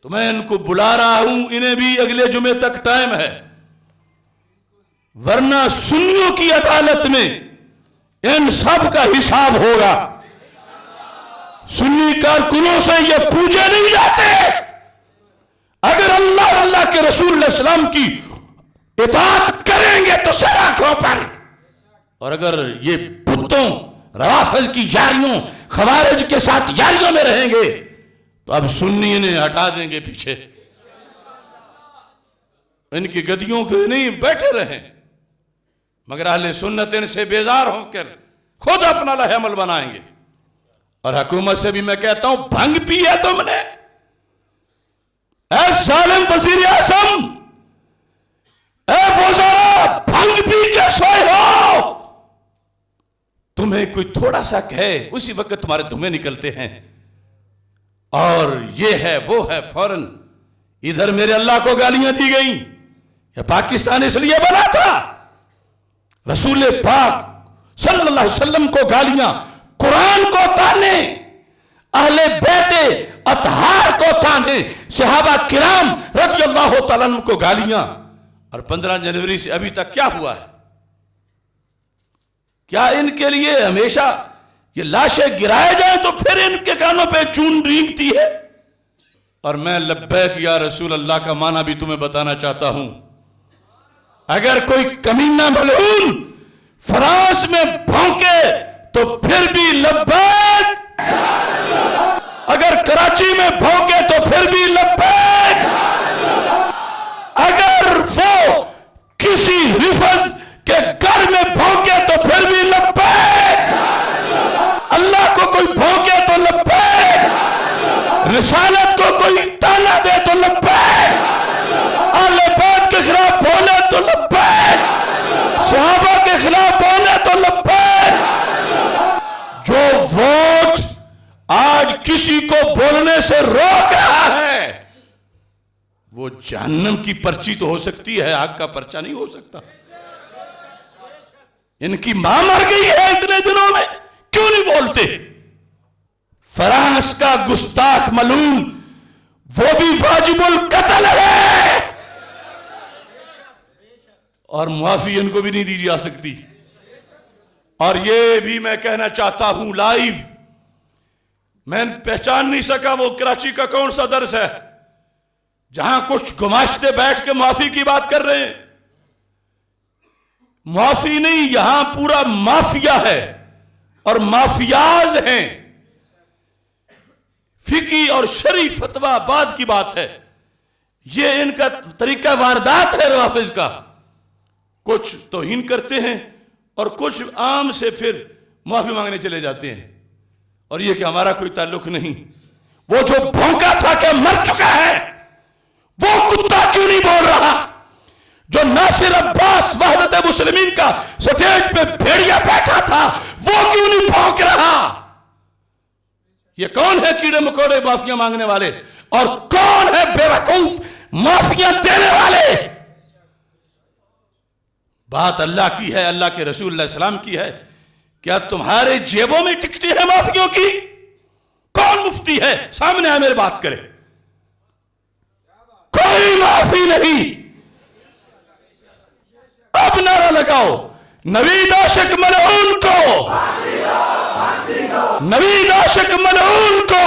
تو میں ان کو بلا رہا ہوں، انہیں بھی اگلے جمعے تک ٹائم ہے، ورنہ سنیوں کی عدالت میں ان سب کا حساب ہوگا. سنی کارکنوں سے یہ پوچھے نہیں جاتے. اگر اللہ کے رسول علیہ السلام کی اطاعت کریں گے تو سر آنکھوں پر، اور اگر یہ بتوں روافض کی یاریوں خوارج کے ساتھ یاریوں میں رہیں گے تو اب سنی انہیں ہٹا دیں گے پیچھے. ان کی گدیوں کے نہیں بیٹھے رہیں، مگر اہل سنت ان سے بیزار ہو کر خود اپنا لائحہ عمل بنائیں گے. اور حکومت سے بھی میں کہتا ہوں، بھنگ پی ہے تم نے، اے ظالم وزیر اعظم، اے وزراء، بھنگ پی کے سوئے ہو. تمہیں کوئی تھوڑا سا کہے اسی وقت تمہارے دھویں نکلتے ہیں، اور یہ ہے وہ ہے، فوراً ادھر میرے اللہ کو گالیاں دی گئیں. یہ پاکستان اس لیے بنا تھا، رسول پاک صلی اللہ علیہ وسلم کو گالیاں، قرآن کو تانے، اہل بیت اطہار کو تانے، صحابہ کرام رضی اللہ تعالیٰ عنہ کو گالیاں. اور 15 جنوری سے ابھی تک کیا ہوا ہے؟ کیا ان کے لیے ہمیشہ یہ لاشیں گرائے جائیں تو پھر ان کے کانوں پہ چون رینگتی ہے؟ اور میں لبیک یا رسول اللہ کا معنی بھی تمہیں بتانا چاہتا ہوں. اگر کوئی کمینہ ملعون فرانس میں بھونکے تو پھر بھی لبیک، اگر کراچی میں بھونکے تو پھر بھی لبیک، اگر وہ کسی رفض کے گھر میں بھونکے تو پھر بھی لبیک، اللہ کو کوئی بھونکے تو لبیک، رسالت کو کوئی تانا دے تو لبیک، اہل بیت کے خلاف بولے تو لبیک، صحابہ کے خلاف بولے تو لبیک. جو ووٹ آج کسی کو بولنے سے روک رہا ہے وہ جہنم کی پرچی تو ہو سکتی ہے، آگ کا پرچہ نہیں ہو سکتا. ان کی ماں مر گئی ہے اتنے دنوں میں، کیوں نہیں بولتے؟ فرانس کا گستاخ ملعون وہ بھی واجب القتل ہے، اور معافی ان کو بھی نہیں دی جا سکتی. اور یہ بھی میں کہنا چاہتا ہوں لائیو، میں پہچان نہیں سکا وہ کراچی کا کون سا درس ہے جہاں کچھ گماشتے بیٹھ کے معافی کی بات کر رہے ہیں. معافی نہیں، یہاں پورا مافیا ہے اور مافیاز ہیں. فقہی اور شرعی فتویٰ بعد کی بات ہے، یہ ان کا طریقہ واردات ہے روافض کا. کچھ توہین کرتے ہیں اور کچھ عام سے پھر معافی مانگنے چلے جاتے ہیں، اور یہ کہ ہمارا کوئی تعلق نہیں. وہ جو بھونکا تھا کہ مر چکا ہے، وہ کتا کیوں نہیں بول رہا؟ جو ناصر عباس وحدت مسلمین کا سٹیج پہ بھیڑیا بیٹھا تھا، وہ کیوں نہیں بھونک رہا؟ یہ کون ہے کیڑے مکوڑے معافیاں مانگنے والے، اور کون ہے بے وقوف معافیاں دینے والے؟ بات اللہ کی ہے، اللہ کے رسول علیہ السلام کی ہے. کیا تمہارے جیبوں میں ٹکٹی ہے معافیوں کی؟ کون مفتی ہے سامنے آئے میرے بات کرے؟ کوئی معافی نہیں. اب نعرہ لگاؤ، نوید عاشق ملعون کو، نوید عاشق ملعون کو،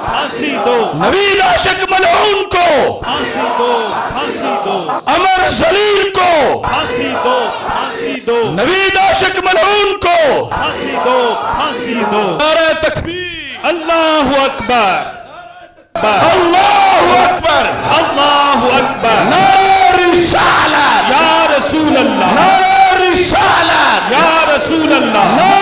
پھانسی دو، نوید عاشق ملعون کو، پھانسی دو، پھانسی دو، عمر ذلیل کو، پھانسی دو، پھانسی دو، نوید عاشق ملعون کو، پھانسی دو، پھانسی دو. نعرہ تکبیر، اللہ اکبر، اللہ اکبر، اللہ اکبر. نعرہ رسالت، یا رسول اللہ، نعرہ رسالت، یا رسول اللہ.